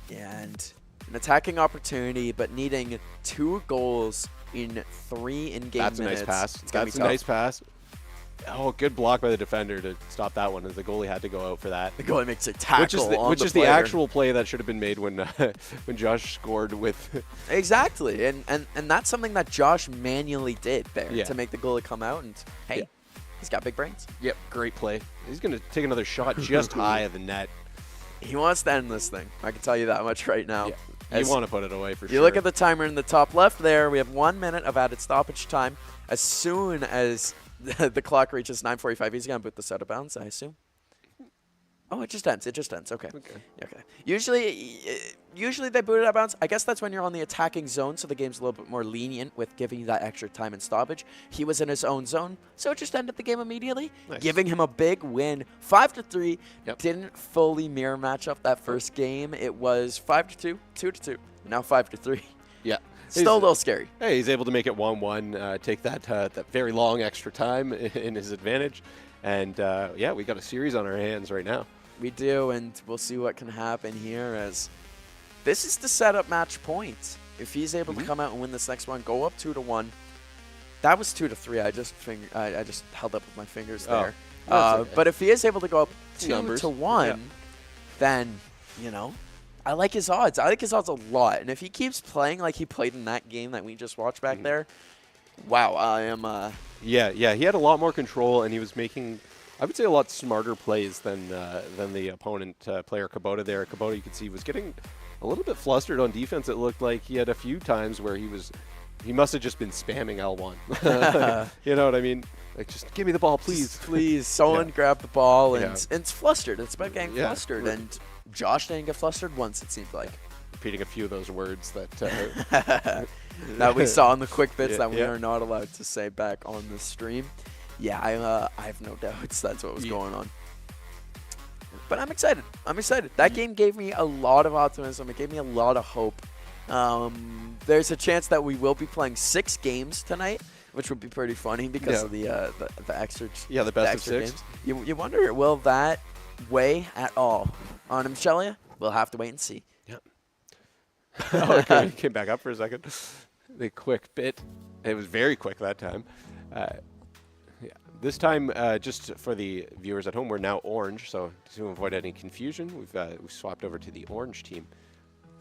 Yeah, and an attacking opportunity, but needing 2 goals in 3 in-game minutes. That's a nice pass. That's a nice pass. Oh, good block by the defender to stop that one, as the goalie had to go out for that. The goalie makes a tackle which is the actual play that should have been made when when Josh scored with. Exactly, and that's something that Josh manually did there to make the goalie come out, and hey, he's got big brains. Yep, great play. He's going to take another shot just high of the net. He wants to end this thing. I can tell you that much right now. Yeah. You want to put it away for sure. You look at the timer in the top left there. We have 1 minute of added stoppage time. As soon as the clock reaches 9:45, he's going to boot this out of bounds, I assume. Oh, it just ends. It just ends. Okay. Okay. Usually they boot it out of bounds. I guess that's when you're on the attacking zone, so the game's a little bit more lenient with giving you that extra time and stoppage. He was in his own zone, so it just ended the game immediately, giving him a big win. 5-3. Didn't fully mirror match up that first game. It was 5-2, 2-2, now 5-3. Yeah. Still a little scary. Hey, he's able to make it 1-1, take that very long extra time in his advantage. And, yeah, we got a series on our hands right now. We do, and we'll see what can happen here, as this is the setup match point. If he's able to come out and win this next one, go up 2-1. That was 2-3. I just held up with my fingers there. Okay. But if he is able to go up 2-1, then, you know, I like his odds. I like his odds a lot. And if he keeps playing like he played in that game that we just watched back there, wow, I am... Yeah, he had a lot more control, and he was making, I would say, a lot smarter plays than the opponent player, Kubota there. Kubota, you could see, was getting a little bit flustered on defense. It looked like he had a few times where he must have just been spamming L1. You know what I mean? Like, just give me the ball, please. Please, someone grab the ball. And it's flustered. It's about getting flustered. And Josh didn't get flustered once, it seemed like. Repeating a few of those words that that we saw in the quick bits that we are not allowed to say back on the stream. Yeah, I have no doubts that's what was going on. But I'm excited. That game gave me a lot of optimism. It gave me a lot of hope. There's a chance that we will be playing 6 games tonight, which would be pretty funny because of the extra. Yeah, the best of 6. Games. You wonder, will that weigh at all on Michelia? We'll have to wait and see. Okay, came back up for a second. The quick bit. It was very quick that time. This time, just for the viewers at home, we're now orange. So to avoid any confusion, we've swapped over to the orange team.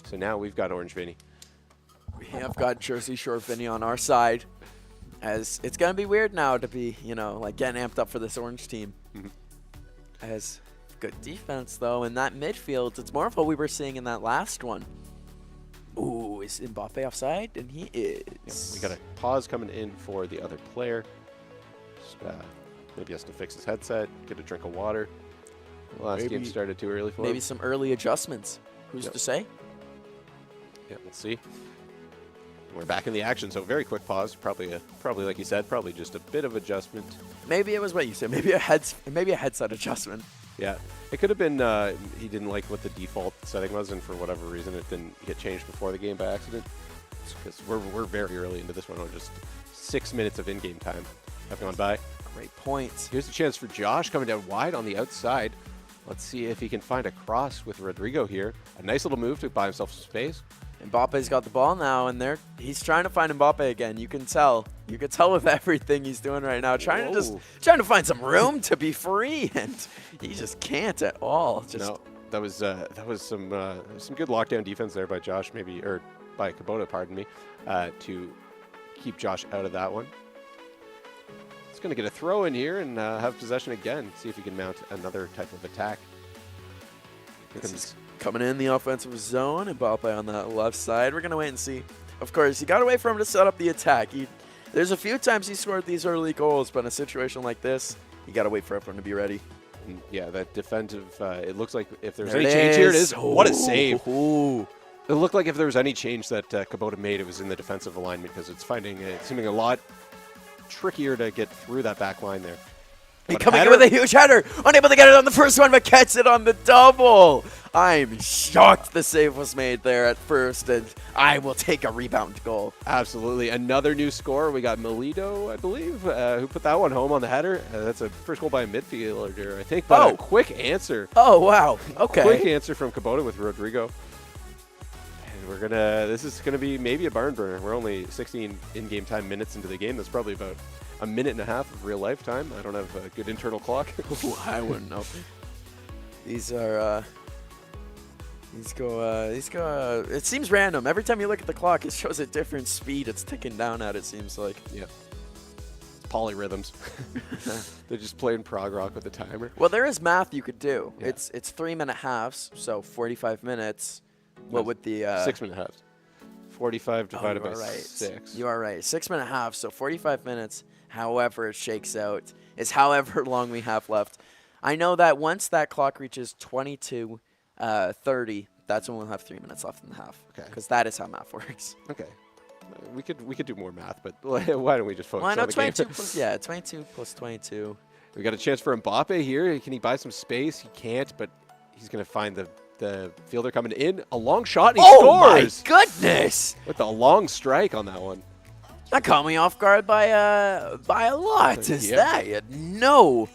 So now we've got Orange Vinny. We have got Jersey Shore Vinny on our side. As it's going to be weird now to be, like getting amped up for this orange team. As good defense, though, in that midfield. It's more of what we were seeing in that last one. Ooh, is Mbappe offside? And he is. Yeah, we got a pause coming in for the other player. Just, maybe has to fix his headset, get a drink of water. The last game started too early for him. Maybe some early adjustments. Who's to say? Yeah, we'll see. We're back in the action, so very quick pause. Probably like you said, probably just a bit of adjustment. Maybe it was what you said. Maybe a headset adjustment. Yeah, it could have been he didn't like what the default setting was, and for whatever reason, it didn't get changed before the game by accident. Because we're very early into this one. We're just 6 minutes of in-game time have gone by. Great points. Here's a chance for Josh coming down wide on the outside. Let's see if he can find a cross with Rodrigo here. A nice little move to buy himself some space. Mbappe's got the ball now, and he's trying to find Mbappe again. You can tell. You can tell with everything he's doing right now. Trying to find some room to be free, and he just can't at all. No, that was some good lockdown defense there by Josh, or by Kubota, pardon me, to keep Josh out of that one. He's going to get a throw in here and have possession again. See if he can mount another type of attack. Coming in the offensive zone, Mbappe on that left side. We're going to wait and see. Of course, you got to wait for him to set up the attack. There's a few times he scored these early goals, but in a situation like this, you got to wait for everyone to be ready. Yeah, that defensive, it looks like if there's any change here, it is. What a save. It looked like if there was any change that Kubota made, it was in the defensive alignment because it's seeming a lot trickier to get through that back line there. Coming in with a huge header. Unable to get it on the first one, but gets it on the double. I'm shocked the save was made there at first, and I will take a rebound goal. Absolutely. Another new score. We got Melito, I believe, who put that one home on the header. That's a first goal by a midfielder, I think. But a quick answer. Oh, wow. Okay. Quick answer from Kubota with Rodrigo. And this is gonna be maybe a barn burner. We're only 16 in-game time minutes into the game. That's probably about a minute and a half of real life time. I don't have a good internal clock. I wouldn't know. These are it seems random. Every time you look at the clock, it shows a different speed it's ticking down at, it seems like. Yeah. Polyrhythms. They're just playing prog rock with the timer. Well, there is math you could do. Yeah. It's 3-minute halves, so 45 minutes. What would the 6-minute halves? 45 divided by 6. You are right. 6-minute halves, so 45 minutes. However it shakes out is however long we have left. I know that once that clock reaches 22:30, that's when we'll have 3 minutes left in the half. Okay. Because that is how math works. Okay. We could do more math, but why don't we just focus on the 22 game? 22 plus 22. We got a chance for Mbappe here. Can he buy some space? He can't, but he's going to find the fielder coming in. A long shot, and he scores! Oh, my goodness! With a long strike on that one. That caught me off guard by a lot. Is that? No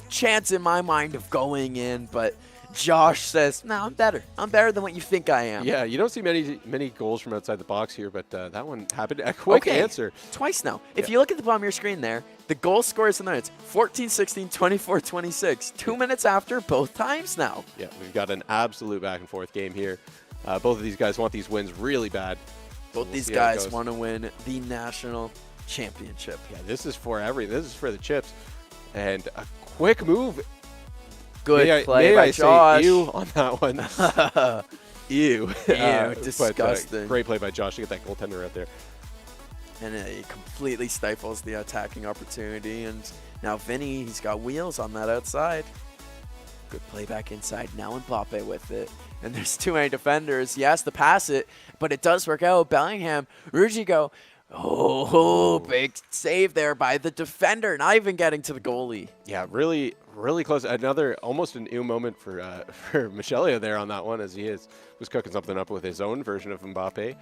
chance in my mind of going in, but Josh says, no, I'm better. I'm better than what you think I am. Yeah, you don't see many goals from outside the box here, but that one happened. A quick answer. Twice now. If you look at the bottom of your screen there, the goal scores in there, it's 14-16, 24-26. 2 minutes after, both times now. Yeah, we've got an absolute back-and-forth game here. Both of these guys want these wins really bad. Both these guys want to win the national championship. Yeah, this is for this is for the chips. And a quick move. Good play by Josh. Say ew on that one. Ew. Disgusting. But, great play by Josh to get that goaltender out there. And it completely stifles the attacking opportunity. And now Vinny, he's got wheels on that outside. Good play back inside. Now Mbappe with it. And there's too many defenders. He has to pass it, but it does work out. Bellingham, Rudigo. Oh, big save there by the defender. Not even getting to the goalie. Yeah, really, really close. Another almost an ew moment for Michelia there on that one, as he was cooking something up with his own version of Mbappe.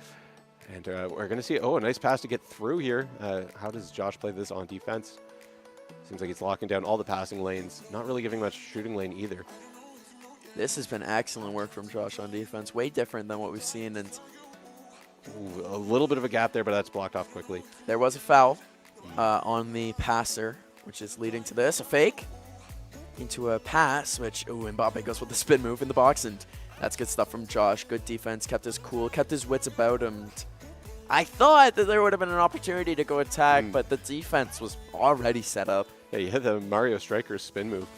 And we're going to see, a nice pass to get through here. How does Josh play this on defense? Seems like he's locking down all the passing lanes. Not really giving much shooting lane either. This has been excellent work from Josh on defense. Way different than what we've seen. And a little bit of a gap there, but that's blocked off quickly. There was a foul on the passer, which is leading to this. A fake into a pass, which, Mbappe goes with the spin move in the box, and that's good stuff from Josh. Good defense, kept his cool, kept his wits about him. I thought that there would have been an opportunity to go attack, but the defense was already set up. Yeah, you hit the Mario Striker spin move.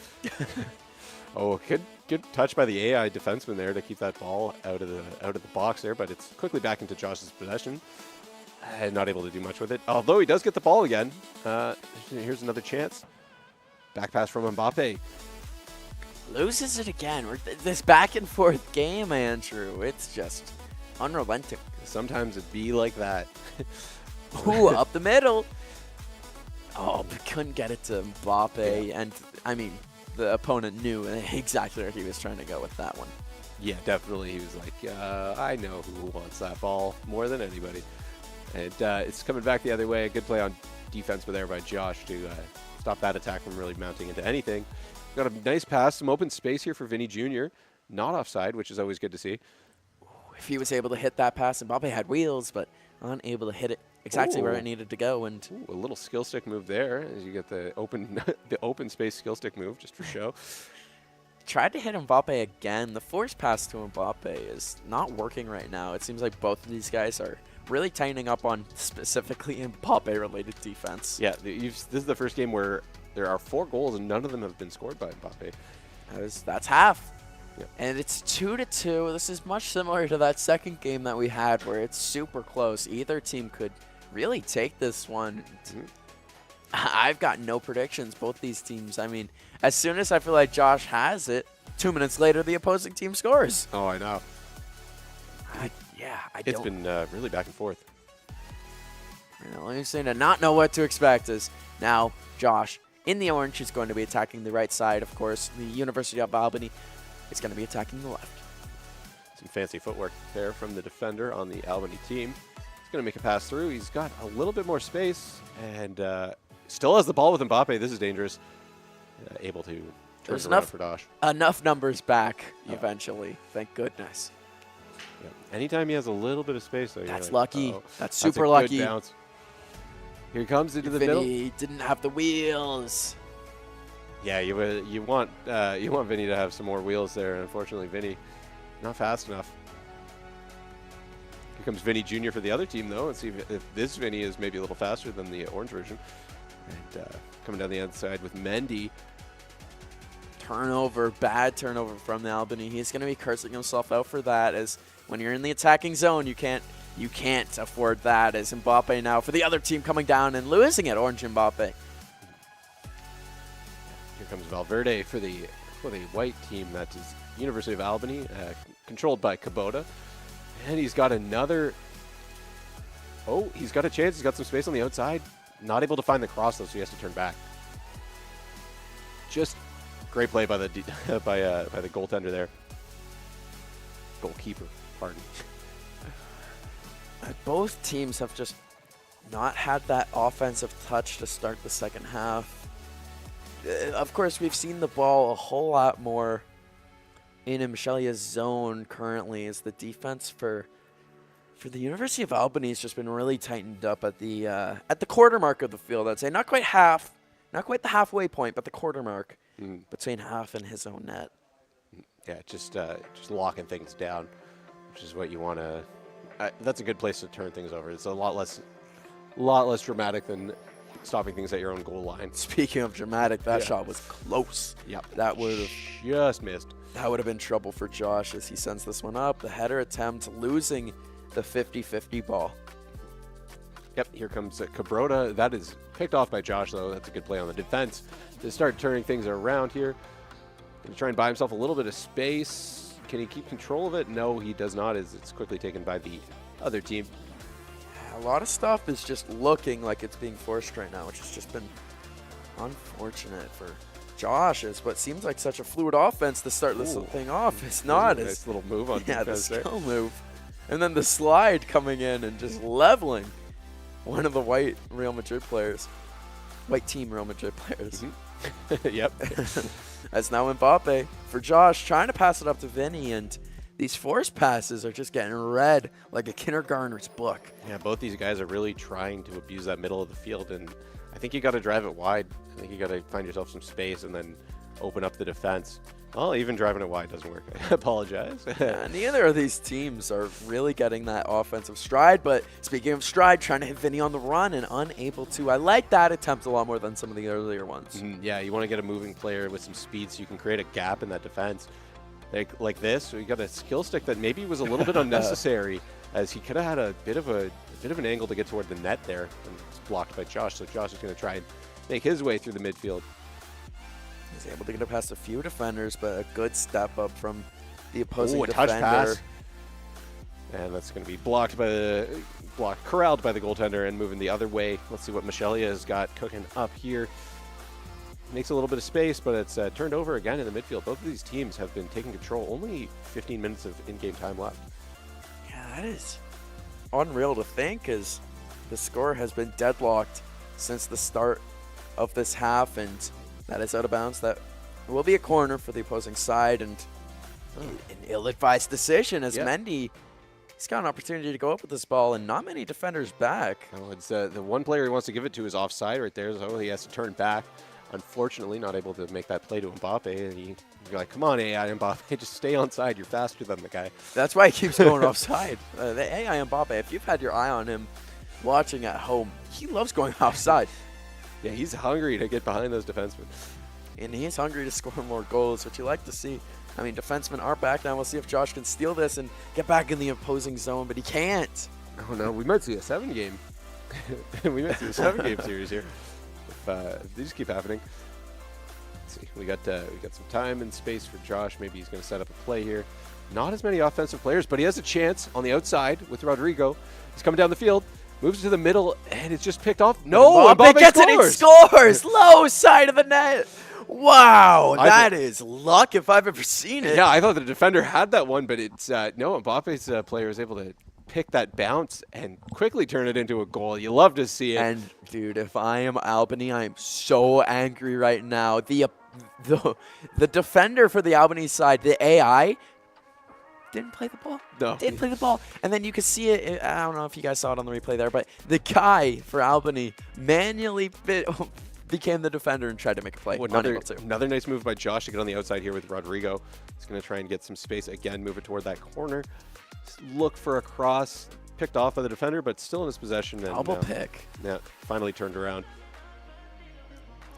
Oh, good touch by the AI defenseman there to keep that ball out of the box there, but it's quickly back into Josh's possession. Not able to do much with it. Although he does get the ball again. Here's another chance. Back pass from Mbappe. Loses it again. This back and forth game, Andrew. It's just unrelenting. Sometimes it be like that. Ooh, up the middle. Oh, but couldn't get it to Mbappe. Yeah. And, I mean, the opponent knew exactly where he was trying to go with that one. Yeah, definitely. He was like, I know who wants that ball more than anybody. And it's coming back the other way. A good play on defense there by Josh to stop that attack from really mounting into anything. Got a nice pass, some open space here for Vinny Jr. Not offside, which is always good to see. If he was able to hit that pass, Mbappe had wheels, but unable to hit it exactly where it needed to go. And a little skill stick move there as you get the open the open space skill stick move just for show. Tried to hit Mbappe again. The force pass to Mbappe is not working right now. It seems like both of these guys are really tightening up on specifically Mbappe-related defense. Yeah, this is the first game where there are 4 goals and none of them have been scored by Mbappe. That's half. Yep. And it's 2-2. This is much similar to that second game that we had where it's super close. Either team could really take this one. I've got no predictions. Both these teams, I mean, as soon as I feel like Josh has it, 2 minutes later the opposing team scores. Oh, I know. It's been really back and forth. The only thing to not know what to expect is now Josh in the orange is going to be attacking the right side. Of course, the University of Albany is going to be attacking the left. Some fancy footwork there from the defender on the Albany team. He's going to make a pass through. He's got a little bit more space and still has the ball with Mbappe. This is dangerous. Able to turn it around for Dosh. Enough numbers back eventually. Thank goodness. Yeah. Anytime he has a little bit of space, though, that's like, lucky. That's super a lucky. Good bounce. Here he comes into the middle. Vinny didn't have the wheels. Yeah, you want Vinny to have some more wheels there. Unfortunately, Vinny not fast enough. Here comes Vinny Jr. for the other team, though. Let's see if this Vinny is maybe a little faster than the orange version. And coming down the outside with Mendy. Turnover, bad turnover from the Albany. He's going to be cursing himself out for that, as when you're in the attacking zone, you can't afford that. As Mbappe now for the other team coming down and losing it, Orange Mbappe. Here comes Valverde for the white team. That is University of Albany, controlled by Kubota. And he's got another. Oh, he's got a chance. He's got some space on the outside. Not able to find the cross, though, so he has to turn back. Just great play by the by the goaltender there. Goalkeeper, pardon. Both teams have just not had that offensive touch to start the second half. Of course, we've seen the ball a whole lot more in Michelia's zone currently, as the defense for the University of Albany has just been really tightened up at the quarter mark of the field. I'd say not quite the halfway point, but the quarter mark between half and his own net. Yeah, just locking things down, which is what you want to. That's a good place to turn things over. It's a lot less dramatic than stopping things at your own goal line. Speaking of dramatic, that shot was close. Yep. That would have just missed. That would have been trouble for Josh as he sends this one up. The header attempt losing the 50-50 ball. Yep, here comes Cabrota. That is picked off by Josh, though. That's a good play on the defense to start turning things around here. Going to try and buy himself a little bit of space. Can he keep control of it? No, he does not, as it's quickly taken by the other team. A lot of stuff is just looking like it's being forced right now, which has just been unfortunate for Josh. It's what seems like such a fluid offense to start this thing off. It's not. Nice little move on defense the skill move. And then the slide coming in and just leveling one of the white Real Madrid players. White team Real Madrid players. Yep. That's now Mbappe for Josh, trying to pass it up to Vinny, and these force passes are just getting read like a kindergartner's book. Yeah, both these guys are really trying to abuse that middle of the field, and I think you got to drive it wide. I think you got to find yourself some space and then open up the defense. Well, even driving it wide doesn't work. I apologize. Yeah, neither of these teams are really getting that offensive stride, but speaking of stride, trying to hit Vinny on the run and unable to. I like that attempt a lot more than some of the earlier ones. Yeah, you want to get a moving player with some speed so you can create a gap in that defense. Like this, we got a skill stick that maybe was a little bit unnecessary, as he could have had a bit of an angle to get toward the net there, and it's blocked by Josh. So Josh is going to try and make his way through the midfield. He's able to get past a few defenders, but a good step up from the opposing defender. touch pass. And that's going to be corralled by the goaltender and moving the other way. Let's see what Michelia has got cooking up here. Makes a little bit of space, but it's turned over again in the midfield. Both of these teams have been taking control. Only 15 minutes of in-game time left. Yeah, that is unreal to think, as the score has been deadlocked since the start of this half, and that is out of bounds. That will be a corner for the opposing side, and an ill-advised decision as Mendy, he's got an opportunity to go up with this ball, and not many defenders back. Oh, it's the one player he wants to give it to is offside right there, so he has to turn back. Unfortunately, not able to make that play to Mbappe, and you're like, come on, AI Mbappe, just stay on side. You're faster than the guy. That's why he keeps going offside. The AI Mbappe, if you've had your eye on him watching at home, he loves going offside. Yeah, he's hungry to get behind those defensemen. And he's hungry to score more goals, which you like to see. I mean, defensemen are back now. We'll see if Josh can steal this and get back in the opposing zone, but he can't. Oh, no, we might see a 7-game. We might see a 7-game series here. If these keep happening. Let's see. We got some time and space for Josh. Maybe he's going to set up a play here. Not as many offensive players, but he has a chance on the outside with Rodrigo. He's coming down the field, moves to the middle, and it's just picked off. No, Mbappe gets it and scores. Low side of the net. Wow, that is luck if I've ever seen it. Yeah, I thought the defender had that one, but it's no. Mbappe's player is able to pick that bounce and quickly turn it into a goal. You love to see it. And dude, if I am Albany, I am so angry right now. The defender for the Albany side, the AI, didn't play the ball. No. Didn't play the ball. And then you could see it. I don't know if you guys saw it on the replay there, but the guy for Albany manually became the defender and tried to make a play. Another nice move by Josh to get on the outside here with Rodrigo. He's going to try and get some space again, move it toward that corner. Look for a cross, picked off by the defender, but still in his possession. And, double pick. Yeah, finally turned around.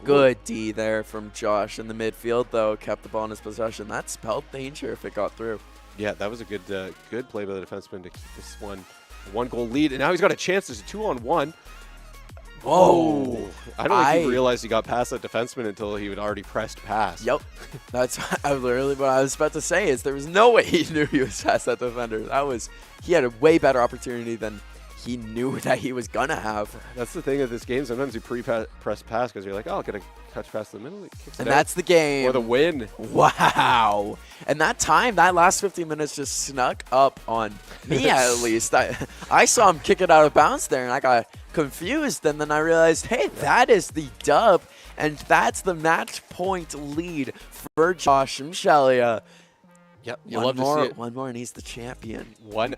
Good D there from Josh in the midfield, though. Kept the ball in his possession. That spelled danger if it got through. Yeah, that was a good play by the defenseman to keep this one goal lead. And now he's got a chance. There's a 2-on-1. Whoa. I don't think he realized he got past that defenseman until he had already pressed pass. Yep. That's literally what I was about to say, is there was no way he knew he was past that defender. He had a way better opportunity than he knew that he was going to have. That's the thing of this game. Sometimes you press pass because you're like, oh, I'll get a touch past the middle. And that's the game. Or the win. Wow. And that last 15 minutes just snuck up on me at least. I saw him kick it out of bounds there, and I got confused. And then I realized, hey, that is the dub. And that's the match point lead for Josh Michelia. Yep, you love to see it. One more, and he's the champion.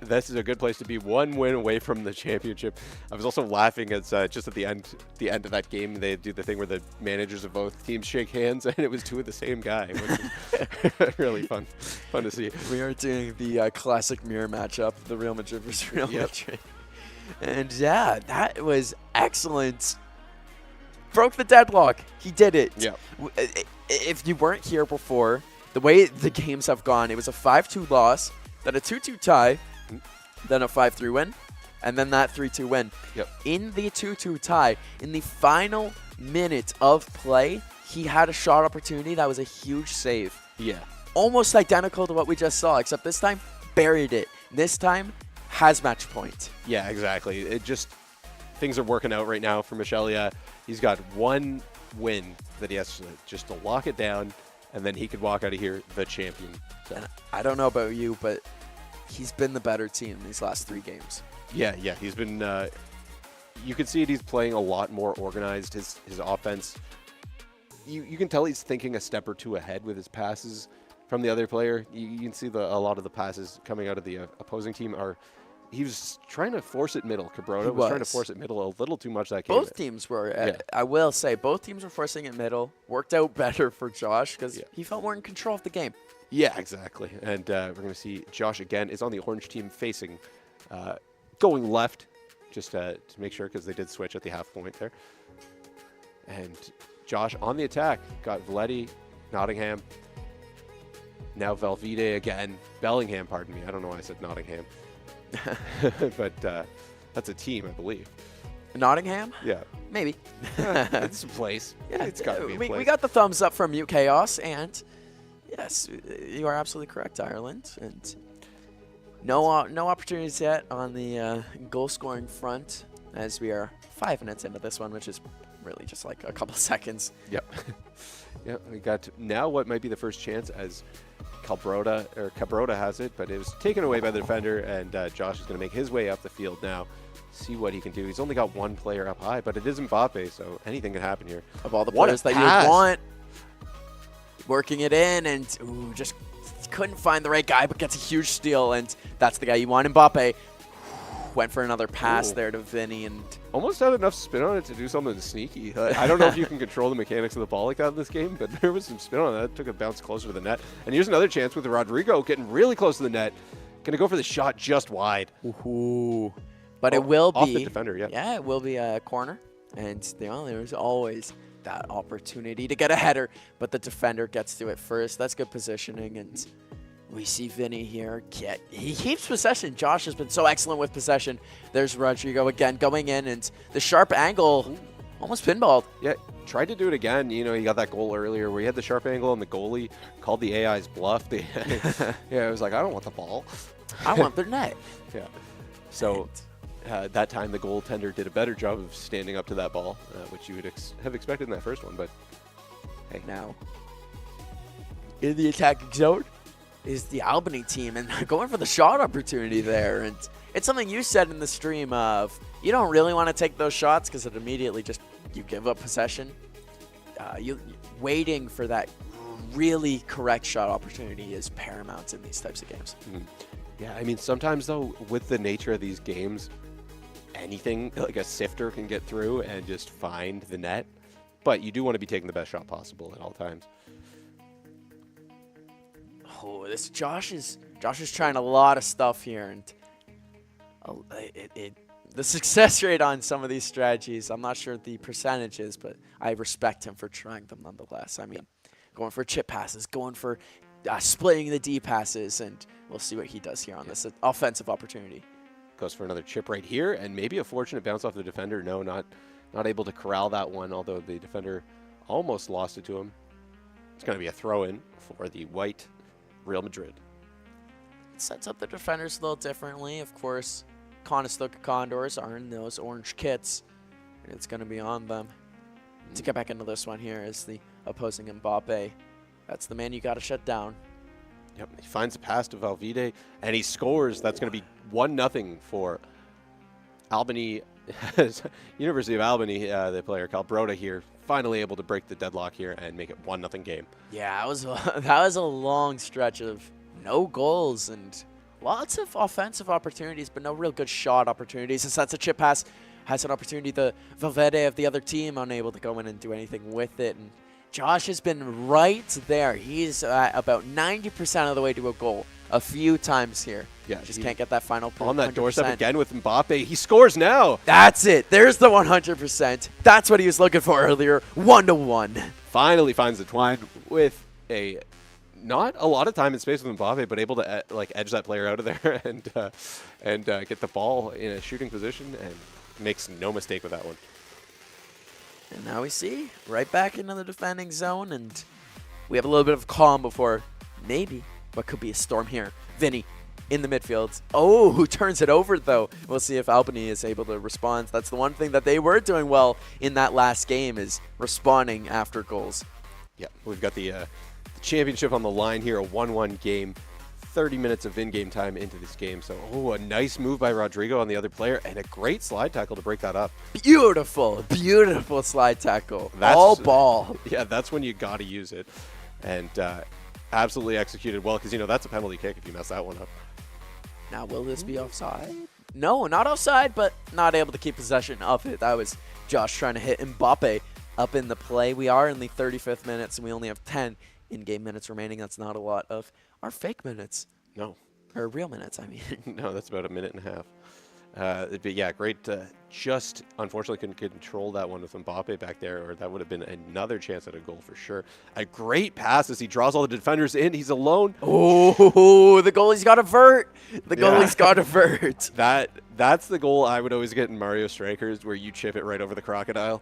This is a good place to be. One win away from the championship. I was also laughing as just at the end of that game, they do the thing where the managers of both teams shake hands, and it was two of the same guy. Which is really fun to see. We are doing the classic mirror matchup, the Real Madrid versus Real Madrid. And yeah, that was excellent. Broke the deadlock. He did it. Yeah. If you weren't here before, the way the games have gone, it was a 5-2 loss, then a 2-2 tie, then a 5-3 win, and then that 3-2 win. Yep. In the 2-2 tie, in the final minute of play, he had a shot opportunity that was a huge save. Yeah. Almost identical to what we just saw, except this time, buried it. This time, has match point. Yeah, exactly. Things are working out right now for Michelia. He's got one win that he has to lock it down, and then he could walk out of here the champion. So. And I don't know about you, but he's been the better team these last 3 games. Yeah, he's been. You can see it. He's playing a lot more organized. His offense. You can tell he's thinking a step or two ahead with his passes from the other player. You can see a lot of the passes coming out of the opposing team are he was trying to force it middle. Cabrota was trying to force it middle a little too much that game. Both teams were. I will say, both teams were forcing it middle. Worked out better for Josh because he felt more in control of the game. Yeah, exactly. And we're going to see Josh again is on the orange team facing, going left, just to make sure because they did switch at the half point there. And Josh on the attack. Got Valetti, Nottingham. Now Valvide again. Bellingham, pardon me. I don't know why I said Nottingham. But that's a team, I believe. Nottingham? Yeah. Maybe. It's a place. Yeah, it's got to be a place. We got the thumbs up from Mute Chaos, and yes, you are absolutely correct, Ireland. And no opportunities yet on the goal-scoring front, as we are 5 minutes into this one, which is really just like a couple seconds. Yep. Yeah, we got now what might be the first chance as Cabrota has it, but it was taken away by the defender, and Josh is going to make his way up the field now. See what he can do. He's only got one player up high, but it is Mbappe, so anything can happen here. Of all the players that you want, working it in, and just couldn't find the right guy, but gets a huge steal, and that's the guy you want. Mbappe went for another pass there to Vinny, and almost had enough spin on it to do something sneaky. I don't know if you can control the mechanics of the ball like that in this game, but there was some spin on that. Took a bounce closer to the net. And here's another chance with Rodrigo getting really close to the net. Going to go for the shot just wide. Ooh. But it will be off the defender, yeah, it will be a corner, and there's always that opportunity to get a header, but the defender gets to it first. That's good positioning, and we see Vinny here. He keeps possession. Josh has been so excellent with possession. There's Rodrigo again going in, and the sharp angle almost pinballed. Yeah, tried to do it again. You know, he got that goal earlier where he had the sharp angle and the goalie called the AI's bluff. Yeah, it was like, I don't want the ball. I want their net. Yeah. So that time the goaltender did a better job of standing up to that ball, which you would have expected in that first one. But hey, now in the attacking zone is the Albany team, and going for the shot opportunity there. And it's something you said in the stream of you don't really want to take those shots because it immediately just you give up possession. You waiting for that really correct shot opportunity is paramount in these types of games. Yeah, I mean, sometimes though, with the nature of these games, anything like a sifter can get through and just find the net, but you do want to be taking the best shot possible at all times. Oh, this Josh is trying a lot of stuff here, and the success rate on some of these strategies, I'm not sure the percentages, but I respect him for trying them nonetheless. I mean, going for chip passes, going for splitting the D passes, and we'll see what he does here on this offensive opportunity. Goes for another chip right here, and maybe a fortunate bounce off the defender. No, not able to corral that one, although the defender almost lost it to him. It's going to be a throw-in for the white Real Madrid. It sets up the defenders a little differently. Of course, Conestoga Condors are in those orange kits, and it's going to be on them to get back into this one here as the opposing Mbappe. That's the man you got to shut down. Yep, he finds a pass to Valvide, and he scores. That's going to be 1-0 for Albany, University of Albany, the player Cabrota here, finally able to break the deadlock here and make it 1-0 game. Yeah, that was a long stretch of no goals and lots of offensive opportunities, but no real good shot opportunities. Since that's a chip pass, has an opportunity. The Valverde of the other team unable to go in and do anything with it. And Josh has been right there. He's about 90% of the way to a goal a few times here. Yeah, just can't get that final 100%. On that doorstep again with Mbappe. He scores now. That's it. There's the 100%. That's what he was looking for earlier. 1-1. Finally finds the twine with a not a lot of time and space with Mbappe, but able to like edge that player out of there and get the ball in a shooting position, and makes no mistake with that one. And now we see right back into the defending zone, and we have a little bit of calm before maybe what could be a storm here. Vinny in the midfield. Oh, who turns it over, though? We'll see if Albany is able to respond. That's the one thing that they were doing well in that last game, is responding after goals. Yeah, we've got the championship on the line here, a 1-1 game. 30 minutes of in-game time into this game. So, a nice move by Rodrigo on the other player, and a great slide tackle to break that up. Beautiful, beautiful slide tackle. All ball. Yeah, that's when you got to use it. And absolutely executed well, because, that's a penalty kick if you mess that one up. Now, will this be offside? No, not offside, but not able to keep possession of it. That was Josh trying to hit Mbappe up in the play. We are in the 35th minutes, and we only have 10 in-game minutes remaining. That's not a lot of our fake minutes. No. Or real minutes, I mean. No, that's about a minute and a half. But yeah, great. Just unfortunately couldn't control that one with Mbappe back there, or that would have been another chance at a goal for sure. A great pass as he draws all the defenders in. He's alone. Oh, the goalie's got to vert. The goalie's got to vert. That's the goal I would always get in Mario Strikers, where you chip it right over the crocodile,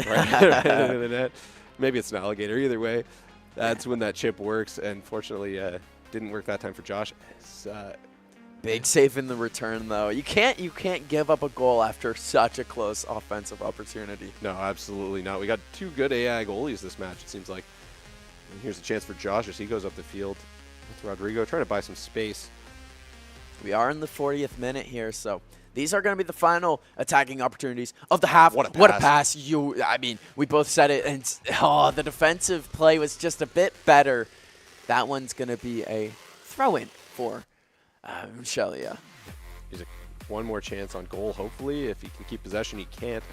right into the net. Maybe it's an alligator. Either way, that's when that chip works. And fortunately, didn't work that time for Josh. Big save in the return, though. You can't give up a goal after such a close offensive opportunity. No, absolutely not. We got two good AI goalies this match, it seems like. And here's a chance for Josh as he goes up the field with Rodrigo, trying to buy some space. We are in the 40th minute here, so these are going to be the final attacking opportunities of the half. What a pass. What a pass. I mean, we both said it, and the defensive play was just a bit better. That one's going to be a throw-in for Michelia. He's one more chance on goal, hopefully. If he can keep possession, he can't.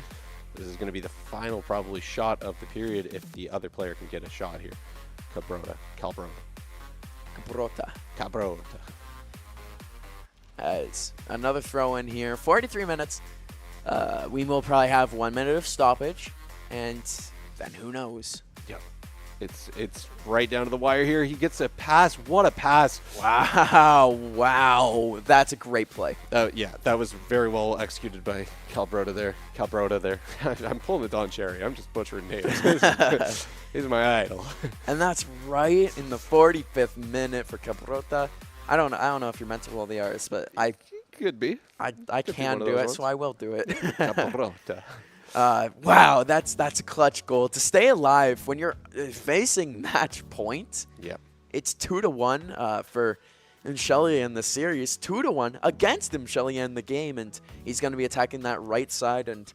This is going to be the final, probably, shot of the period if the other player can get a shot here. Cabrota. As another throw in here. 43 minutes. We will probably have 1 minute of stoppage, and then who knows? Yep. It's right down to the wire here. He gets a pass. What a pass. Wow. That's a great play. Yeah, that was very well executed by Cabrota there. I'm pulling the Don Cherry. I'm just butchering names. He's my idol. And that's right in the 45th minute for Cabrota. I don't know if you're meant to roll the R's, but I could be. I can do it, so I will do it. Cabrota. Wow, that's a clutch goal to stay alive when you're facing match point. Yeah, it's 2-1 for Michelia in the series, 2-1 against Michelia in the game, and he's going to be attacking that right side. And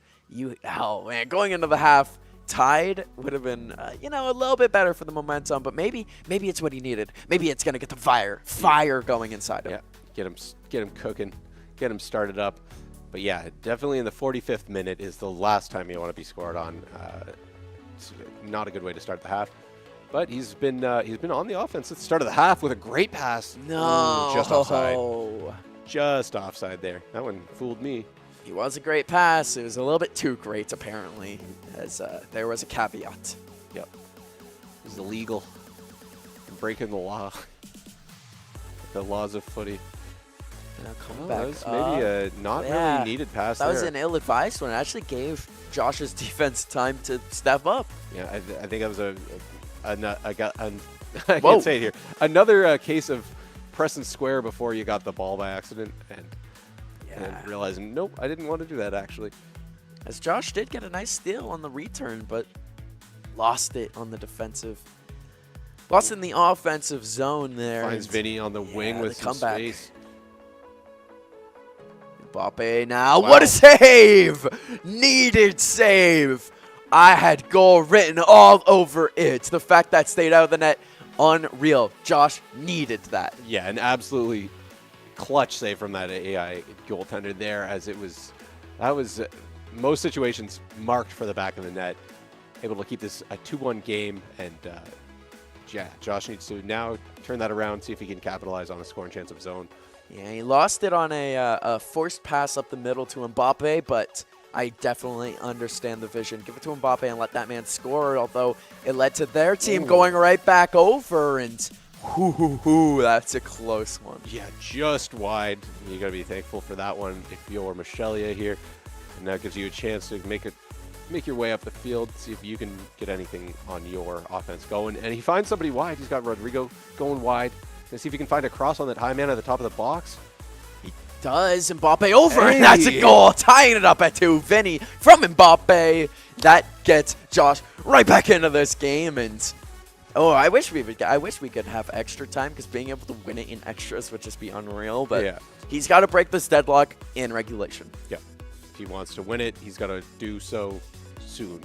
going into the half, tied would have been a little bit better for the momentum, but maybe it's what he needed. Maybe it's going to get the fire going inside him. Yeah, get him cooking, get him started up. But yeah, definitely in the 45th minute is the last time you want to be scored on. It's not a good way to start the half. But he's been on the offense at the start of the half with a great pass. No. Ooh, just offside. Just offside there. That one fooled me. He was a great pass. It was a little bit too great, apparently, as there was a caveat. Yep. It was illegal. Breaking the law. The laws of footy. That was maybe a not really needed pass That was an ill-advised one. It actually gave Josh's defense time to step up. Yeah, I think that was I can't say it here. Another case of pressing square before you got the ball by accident and realizing, nope, I didn't want to do that, actually. As Josh did get a nice steal on the return, but lost it on the defensive. Lost in the offensive zone there. Finds Vinny on the wing with some space. Mbappe now. Wow. What a save! Needed save. I had goal written all over it. The fact that stayed out of the net, unreal. Josh needed that. Yeah, an absolutely clutch save from that AI goaltender there, as that was most situations marked for the back of the net. Able to keep this a 2-1 game, and Josh needs to now turn that around, see if he can capitalize on a scoring chance of his own. Yeah, he lost it on a forced pass up the middle to Mbappe, but I definitely understand the vision. Give it to Mbappe and let that man score, although it led to their team going right back over, and that's a close one. Yeah, just wide. You got to be thankful for that one if you're Michelia here, and that gives you a chance to make your way up the field, see if you can get anything on your offense going. And he finds somebody wide. He's got Rodrigo going wide. Let's see if he can find a cross on that high man at the top of the box. He does. Mbappe over, and that's a goal. Tying it up at 2. Vinny from Mbappe. That gets Josh right back into this game. And I wish we could have extra time, because being able to win it in extras would just be unreal. But he's got to break this deadlock in regulation. Yeah. If he wants to win it, he's got to do so soon.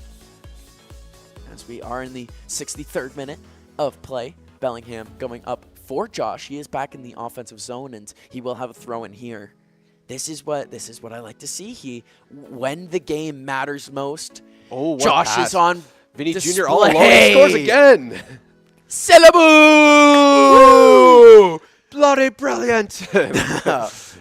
As we are in the 63rd minute of play, Bellingham going up for Josh. He is back in the offensive zone, and he will have a throw in here. this is what I like to see. When the game matters most, Josh pass. Is on Vinny display. Jr. all alone. He scores again. Syllaboo! Bloody brilliant.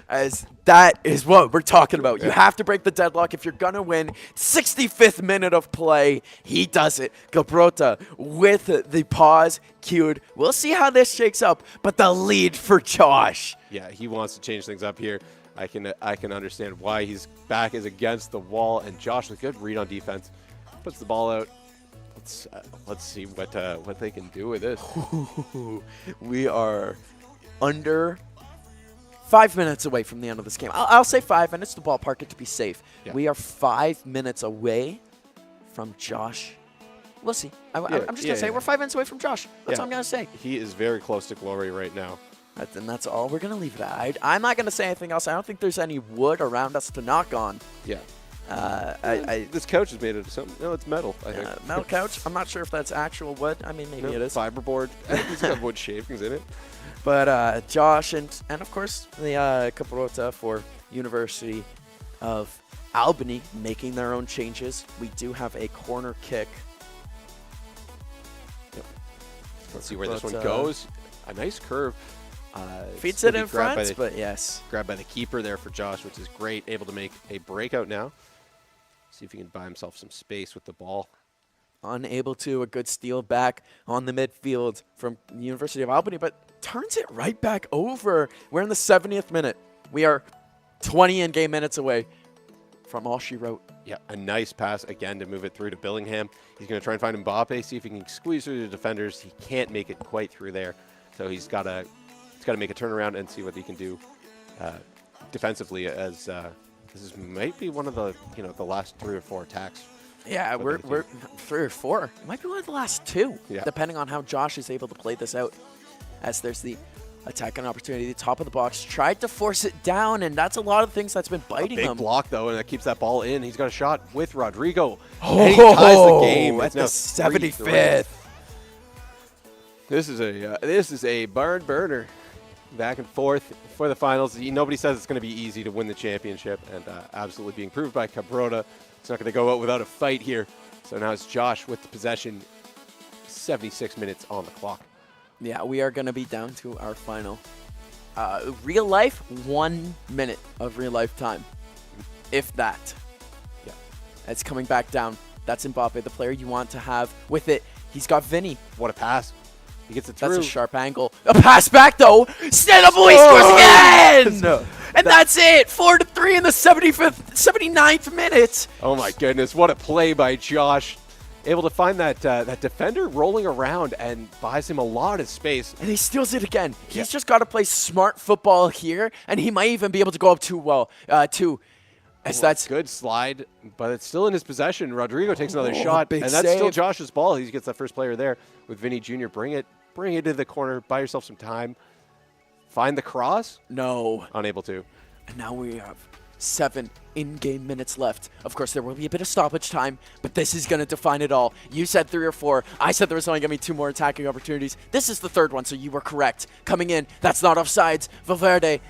As that is what we're talking about. You have to break the deadlock if you're going to win. 65th minute of play. He does it. Gabrota with the pause cued. We'll see how this shakes up, but the lead for Josh. Yeah, he wants to change things up here. I can understand why his back is against the wall, and Josh, a good read on defense, puts the ball out. Let's see what they can do with this. We are under 5 minutes away from the end of this game. I'll say 5 minutes to ballpark it to be safe. Yeah. We are 5 minutes away from Josh. We'll see. I'm just going to say we're 5 minutes away from Josh. That's all I'm going to say. He is very close to glory right now. And that's all we're going to leave it at. I'm not going to say anything else. I don't think there's any wood around us to knock on. Yeah. This couch is made of something. No, it's metal, I think. Metal couch. I'm not sure if that's actual wood. I mean, maybe it is. Fiberboard. It's got wood shavings in it. But Josh and of course the Caprota for University of Albany making their own changes. We do have a corner kick. Yep. Let's see where this one goes. A nice curve. Feeds it in front, but yes. Grabbed by the keeper there for Josh, which is great. Able to make a breakout now. See if he can buy himself some space with the ball. Unable to. A good steal back on the midfield from University of Albany, but turns it right back over. We're in the 70th minute. We are 20 in-game minutes away from all she wrote. Yeah, a nice pass again to move it through to Billingham. He's going to try and find Mbappe, see if he can squeeze through the defenders. He can't make it quite through there, so he's got to make a turnaround and see what he can do defensively. As this might be one of the the last 3 or 4 attacks. Yeah, we're 3 or 4. It might be one of the last 2, depending on how Josh is able to play this out. As there's the attacking opportunity, the top of the box, tried to force it down, and that's a lot of things that's been biting him. Big block, though, and that keeps that ball in. He's got a shot with Rodrigo. And he ties the game. At the 75th. This is a barn burner. Back and forth for the finals. Nobody says it's going to be easy to win the championship, and absolutely being proved by Cabrota. It's not going to go out without a fight here. So now it's Josh with the possession. 76 minutes on the clock. Yeah, we are going to be down to our final. Real life, 1 minute of real life time, if that. Yeah, it's coming back down. That's Mbappe, the player you want to have with it. He's got Vinny. What a pass. He gets it through. That's a sharp angle. A pass back, though. Boy scores again! And that's it. 4-3 in the 79th minute. Oh, my goodness. What a play by Josh. Able to find that defender rolling around and buys him a lot of space. And he steals it again. He's just got to play smart football here, and he might even be able to go up that's good slide, but it's still in his possession. Rodrigo takes another shot, and that's save. Still Josh's ball. He gets that first player there with Vinny Jr. Bring it to the corner. Buy yourself some time. Find the cross. No. Unable to. And now we have 7 in-game minutes left. Of course, there will be a bit of stoppage time, but this is going to define it all. You said 3 or 4. I said there was only going to be 2 more attacking opportunities. This is the 3rd one, so you were correct. Coming in, that's not offsides. Valverde,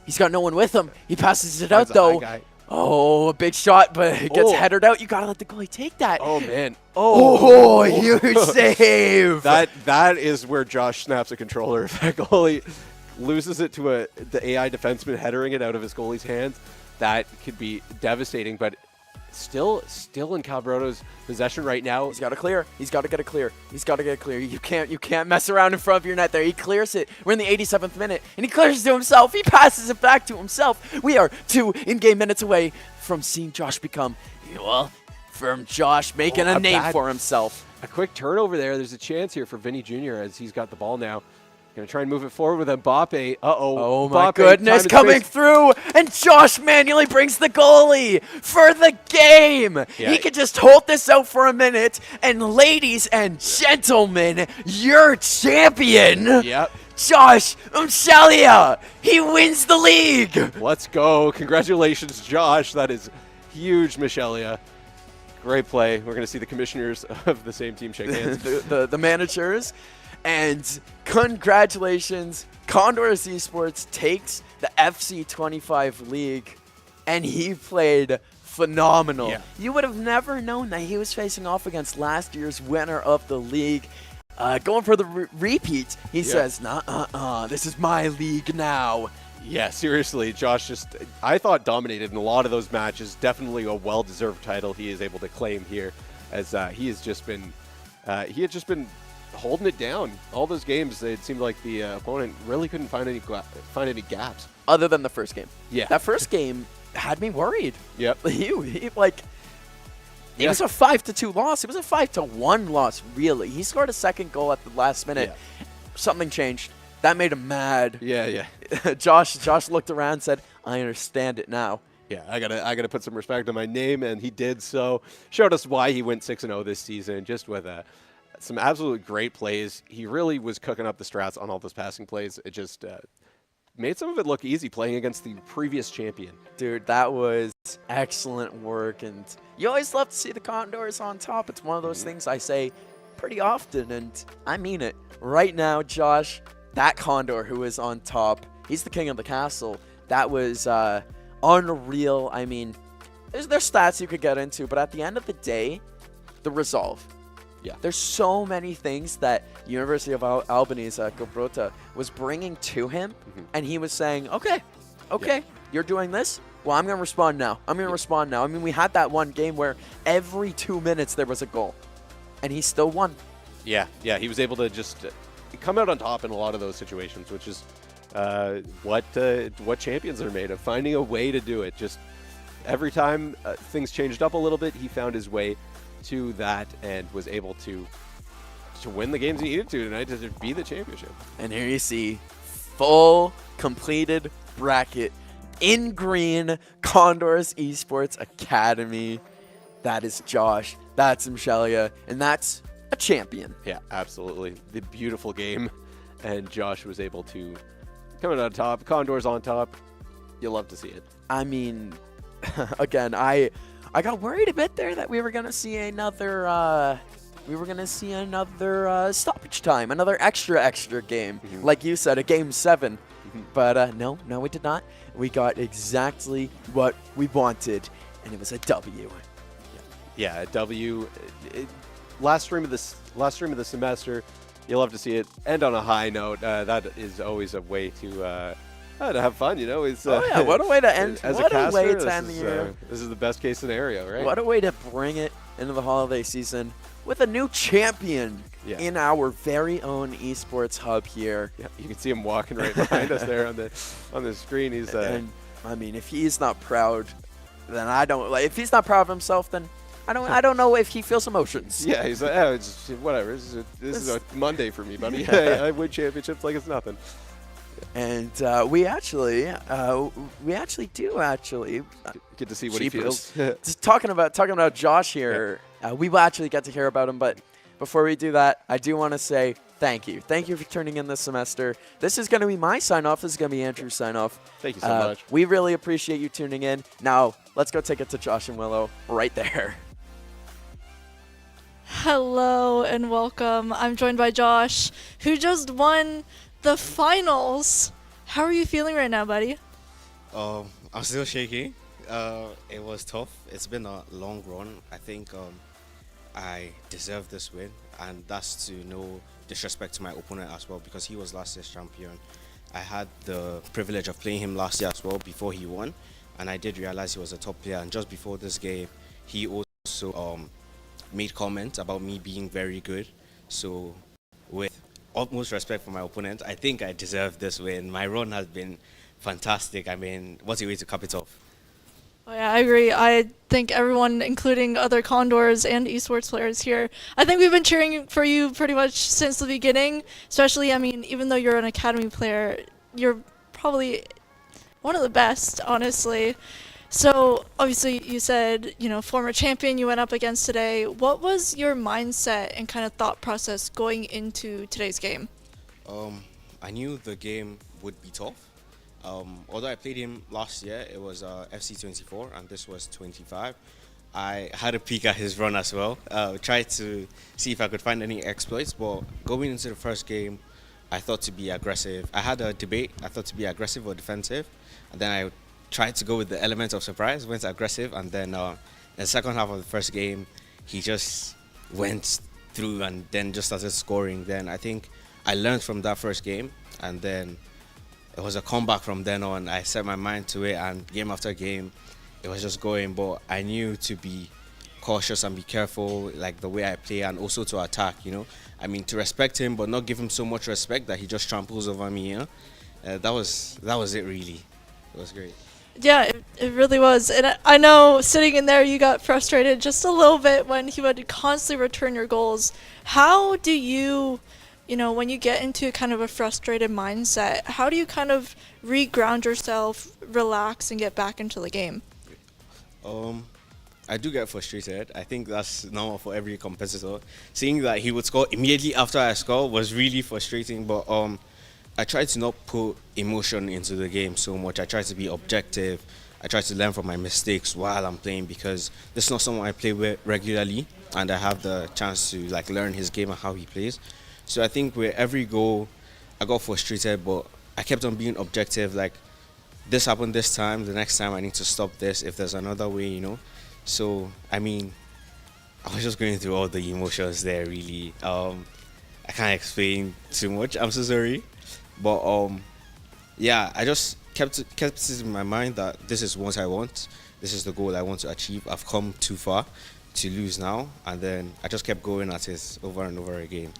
he's got no one with him. He passes it out, though. Oh, a big shot, but it gets headed out. You got to let the goalie take that. Oh, man. Oh, huge save. That is where Josh snaps a controller. If that goalie loses it to the AI defenseman headering it out of his goalie's hands, that could be devastating, but still in Cabrota's possession right now. He's got to clear. He's got to get it clear. You can't mess around in front of your net there. He clears it. We're in the 87th minute, and he clears it to himself. He passes it back to himself. We are 2 in-game minutes away from seeing Josh become, from Josh making a name for himself. A quick turnover there. There's a chance here for Vinny Jr. as he's got the ball now. Going to try and move it forward with Mbappe. Oh, my goodness. Coming through. And Josh manually brings the goalie for the game. Yeah. He could just hold this out for a minute. And ladies and gentlemen, your champion, Josh Umshalia. He wins the league. Let's go. Congratulations, Josh. That is huge, Michelia. Great play. We're going to see the commissioners of the same team shake hands. the managers. And congratulations, Condors Esports takes the FC25 League, and he played phenomenal. Yeah. You would have never known that he was facing off against last year's winner of the league. Going for the repeat, he says, nah, this is my league now. Yeah, seriously, Josh I thought dominated in a lot of those matches. Definitely a well-deserved title he is able to claim here, as he had just been holding it down. All those games, it seemed like the opponent really couldn't find any gaps. Other than the first game. Yeah. That first game had me worried. Yep. It was a 5-2 loss. It was a 5-1 loss, really. He scored a second goal at the last minute. Yeah. Something changed. That made him mad. Yeah. Josh looked around and said, I understand it now. Yeah, I gotta put some respect on my name, and he did so. Showed us why he went 6-0 this season, just with some absolutely great plays. He really was cooking up the strats on all those passing plays. It just made some of it look easy playing against the previous champion. Dude, that was excellent work, and you always love to see the Condors on top. It's one of those things I say pretty often, and I mean it. Right now, Josh, that Condor who is on top, he's the king of the castle. That was unreal. I mean, there's stats you could get into, but at the end of the day, the resolve. Yeah. There's so many things that University of Albany's Gobrota was bringing to him, and he was saying, okay, you're doing this? Well, I'm going to respond now. I mean, we had that one game where every 2 minutes there was a goal, and he still won. Yeah, he was able to just come out on top in a lot of those situations, which is what champions are made of, finding a way to do it. Just every time things changed up a little bit, he found his way to that and was able to win the games he needed to tonight to be the championship. And here you see full completed bracket in green, Condors Esports Academy. That is Josh, that's Michelia, and that's a champion. Yeah, absolutely. The beautiful game, and Josh was able to come out on top. Condors on top. You'll love to see it. I mean, again, I got worried a bit there that we were gonna see another stoppage time, another extra game. Like you said, a game 7. But no, we did not. We got exactly what we wanted, and it was a W. Yeah, a W. Last stream of the semester. You'll love to see it end on a high note. That is always a way to have fun, you know. What a way to end! As what a caster, a way to end the year. This is the best case scenario, right? What a way to bring it into the holiday season with a new champion in our very own Esports Hub here. Yeah, you can see him walking right behind us there on the screen. He's and I mean, if he's not proud, then I don't. Like, if he's not proud of himself, then I don't know if he feels emotions. Yeah, he's like, it's whatever. This is a Monday for me, buddy. I win championships like it's nothing. And we actually do get to see what he feels. Just talking about Josh here, we will actually get to hear about him. But before we do that, I do want to say thank you. Thank you for turning in this semester. This is going to be my sign-off. This is going to be Andrew's sign-off. Thank you so much. We really appreciate you tuning in. Now, let's go take it to Josh and Willow right there. Hello and welcome. I'm joined by Josh, who just won the finals. How are you feeling right now, buddy? I'm still shaky. It was tough. It's been a long run. I think I deserve this win, and that's to no disrespect to my opponent as well, because he was last year's champion. I had the privilege of playing him last year as well before he won, and I did realize he was a top player. And just before this game, he also made comments about me being very good. So with utmost respect for my opponent, I think I deserve this win. My run has been fantastic. I mean, what's a way to cap it off? Oh, yeah, I agree. I think everyone, including other Condors and esports players here, I think we've been cheering for you pretty much since the beginning. Especially, I mean, even though you're an academy player, you're probably one of the best, honestly. So, obviously, you said, former champion you went up against today. What was your mindset and kind of thought process going into today's game? I knew the game would be tough. Although I played him last year, it was FC24, and this was 25. I had a peek at his run as well. Tried to see if I could find any exploits, but going into the first game, I thought to be aggressive. I had a debate. I thought to be aggressive or defensive, and then I tried to go with the element of surprise, went aggressive, and then in the second half of the first game, he just went through and then just started scoring. Then I think I learned from that first game, and then it was a comeback from then on. I set my mind to it, and game after game, it was just going. But I knew to be cautious and be careful, like the way I play, and also to attack. I mean, to respect him, but not give him so much respect that he just tramples over me. That was it really. It was great. Yeah, it really was. And I know sitting in there, you got frustrated just a little bit when he would constantly return your goals. How do you, when you get into kind of a frustrated mindset, how do you kind of re-ground yourself, relax, and get back into the game? I do get frustrated. I think that's normal for every competitor. Seeing that he would score immediately after I score was really frustrating, but I try to not put emotion into the game so much. I try to be objective. I try to learn from my mistakes while I'm playing, because this is not someone I play with regularly, and I have the chance to learn his game and how he plays. So I think with every goal, I got frustrated, but I kept on being objective. Like, this happened this time, the next time I need to stop this if there's another way, So, I mean, I was just going through all the emotions there, really. I can't explain too much. I'm so sorry. But, yeah, I just kept it in my mind that this is what I want. This is the goal I want to achieve. I've come too far to lose now. And then I just kept going at it over and over again.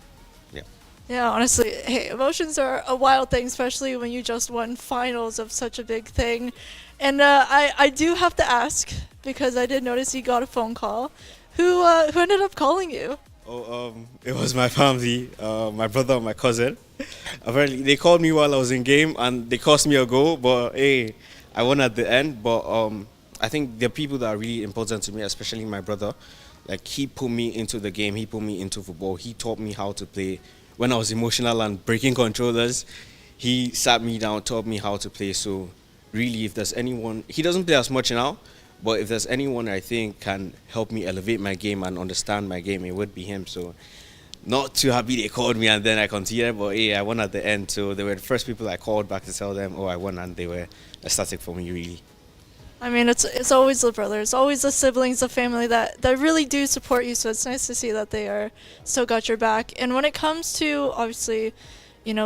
Yeah. Yeah, honestly, hey, emotions are a wild thing, especially when you just won finals of such a big thing. And I do have to ask, because I did notice you got a phone call. Who ended up calling you? It was my family, my brother and my cousin. Apparently, they called me while I was in game, and they cost me a goal. But hey, I won at the end. But I think the people that are really important to me, especially my brother, like, he put me into the game. He put me into football. He taught me how to play. When I was emotional and breaking controllers, he sat me down, taught me how to play. So really, if there's anyone, he doesn't play as much now, but if there's anyone I think can help me elevate my game and understand my game, it would be him. So not too happy they called me and then I continued, but hey, I won at the end. So they were the first people I called back to tell them, I won, and they were ecstatic for me, really. I mean, it's always the brothers, always the siblings, the family that really do support you. So it's nice to see that they are still got your back. And when it comes to, obviously,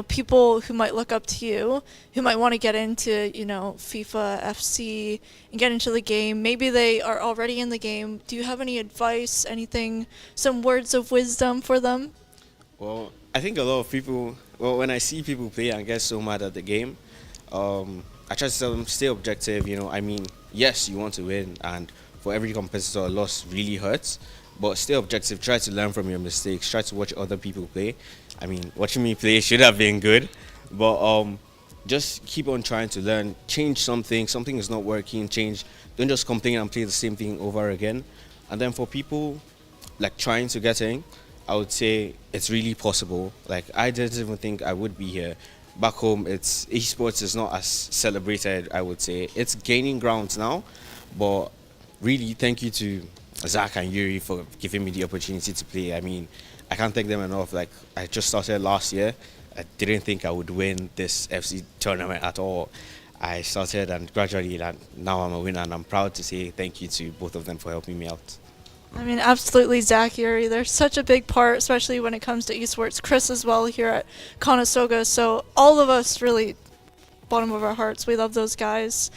people who might look up to you, who might want to get into, FIFA, FC, and get into the game, maybe they are already in the game. Do you have any advice, anything, some words of wisdom for them? Well, I think a lot of people, when I see people play and get so mad at the game, I try to tell them, stay objective. I mean, yes, you want to win, and for every competitor, a loss really hurts, but stay objective. Try to learn from your mistakes. Try to watch other people play. I mean, watching me play should have been good, but just keep on trying to learn. Change something. Something is not working. Change. Don't just complain and play the same thing over again. And then for people trying to get in, I would say it's really possible. I didn't even think I would be here. Back home, esports is not as celebrated, I would say. It's gaining grounds now, but really thank you to Zach and Yuri for giving me the opportunity to play. I mean, I can't thank them enough. I just started last year. I didn't think I would win this FC tournament at all. I started, and gradually, now I'm a winner, and I'm proud to say thank you to both of them for helping me out. I mean, absolutely, Zach, Yuri. They're such a big part, especially when it comes to esports. Chris as well here at Conestoga. So all of us, really, bottom of our hearts, we love those guys.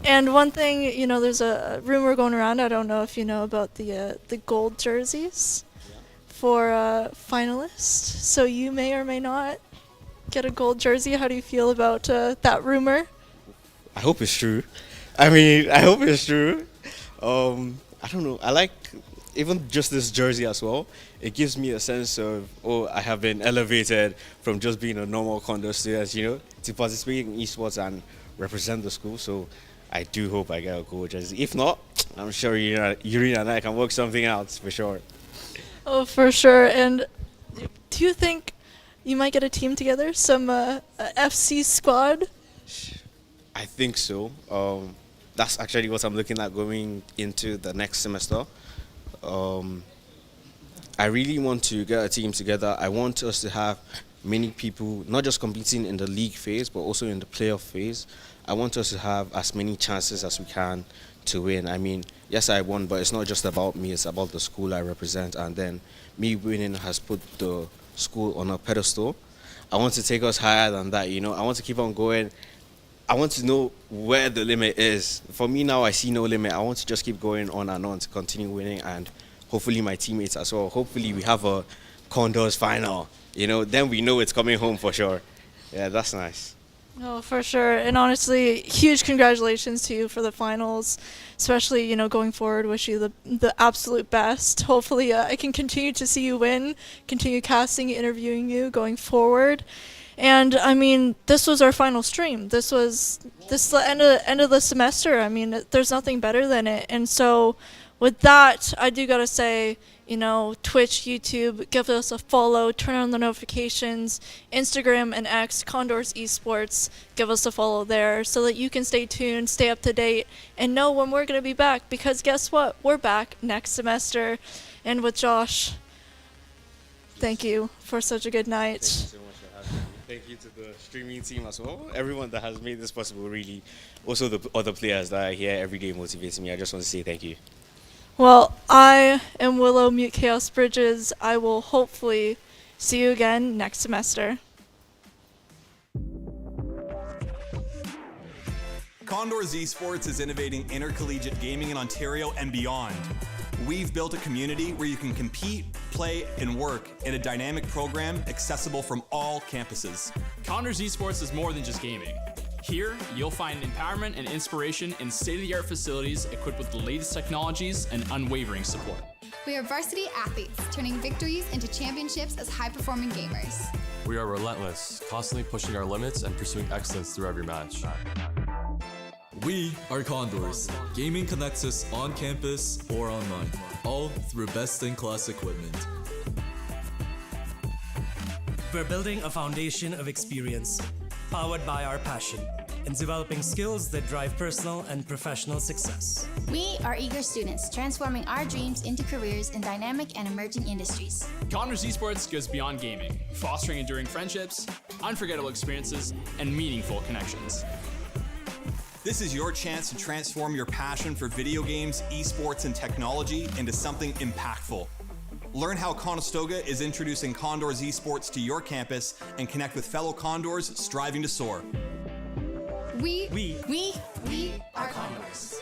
And one thing, there's a rumor going around. I don't know if you know about the gold jerseys for finalists. So you may or may not get a gold jersey. How do you feel about that rumor? I hope it's true. I mean, I hope it's true. I don't know. I like even just this jersey as well. It gives me a sense of, I have been elevated from just being a normal Condors student, to participate in esports and represent the school. So I do hope I get a gold jersey. If not, I'm sure Yuri and I can work something out for sure. Oh, for sure. And do you think you might get a team together, some FC squad? I think so. That's actually what I'm looking at going into the next semester. I really want to get a team together. I want us to have many people not just competing in the league phase, but also in the playoff phase. I want us to have as many chances as we can to win. I mean, yes, I won, but it's not just about me, it's about the school I represent, and then me winning has put the school on a pedestal. I want to take us higher than that, you know. I want to keep on going. I want to know where the limit is. For me now, I see no limit. I want to just keep going on and on to continue winning, and hopefully my teammates as well. Hopefully we have a Condors final, you know, then we know it's coming home for sure. Yeah, that's nice. No, for sure. And honestly, huge congratulations to you for the finals, especially, you know, going forward. Wish you the absolute best. Hopefully I can continue to see you win, continue casting, interviewing you going forward. And I mean, this was our final stream. This the end of the semester. I mean, there's nothing better than it. And so with that, I do gotta say, you know, Twitch, YouTube, give us a follow, turn on the notifications, Instagram and X, Condors Esports, give us a follow there so that you can stay tuned, stay up to date, and know when we're going to be back, because guess what? We're back next semester. And with Josh, thank you for such a good night. Thank you so much for having me. Thank you to the streaming team as well, everyone that has made this possible, really. Also the other players that are here every day motivating me. I just want to say thank you. Well, I am Willow Mute Chaos Bridges. I will hopefully see you again next semester. Condors Esports is innovating intercollegiate gaming in Ontario and beyond. We've built a community where you can compete, play, and work in a dynamic program accessible from all campuses. Condors Esports is more than just gaming. Here, you'll find empowerment and inspiration in state-of-the-art facilities equipped with the latest technologies and unwavering support. We are varsity athletes, turning victories into championships as high-performing gamers. We are relentless, constantly pushing our limits and pursuing excellence through every match. We are Condors. Gaming connects us on campus or online, all through best-in-class equipment. We're building a foundation of experience, powered by our passion, and developing skills that drive personal and professional success. We are eager students, transforming our dreams into careers in dynamic and emerging industries. Condors Esports goes beyond gaming, fostering enduring friendships, unforgettable experiences, and meaningful connections. This is your chance to transform your passion for video games, esports, and technology into something impactful. Learn how Conestoga is introducing Condors Esports to your campus and connect with fellow Condors striving to soar. We are Condors.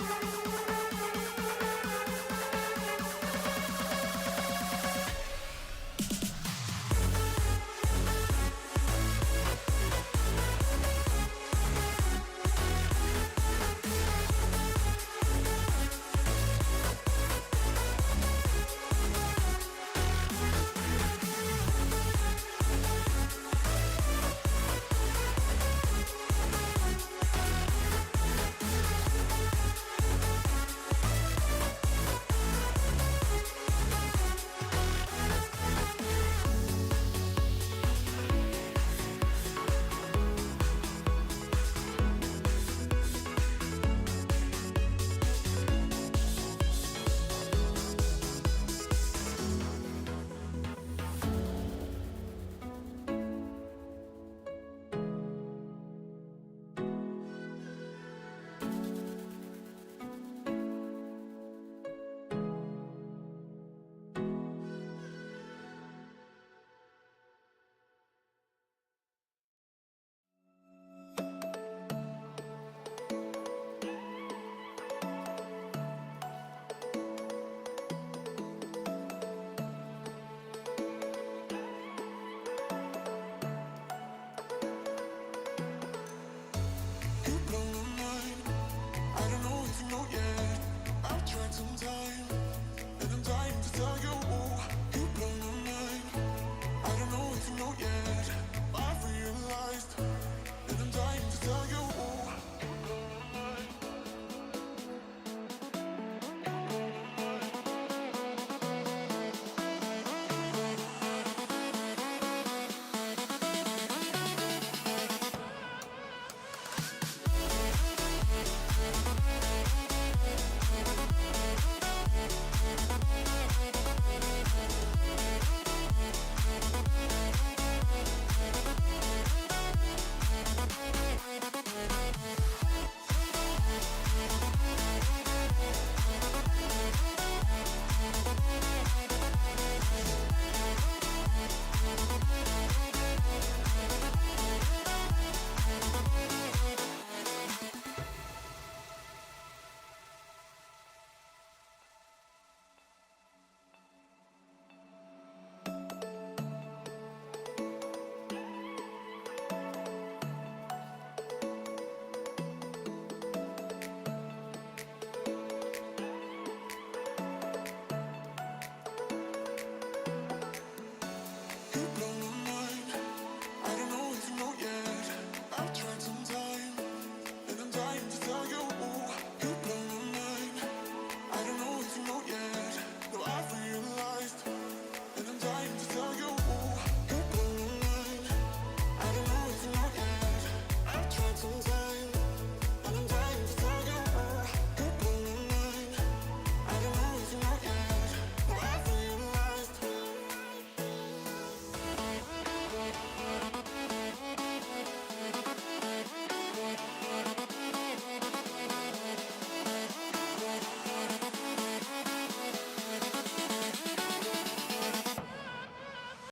Esports.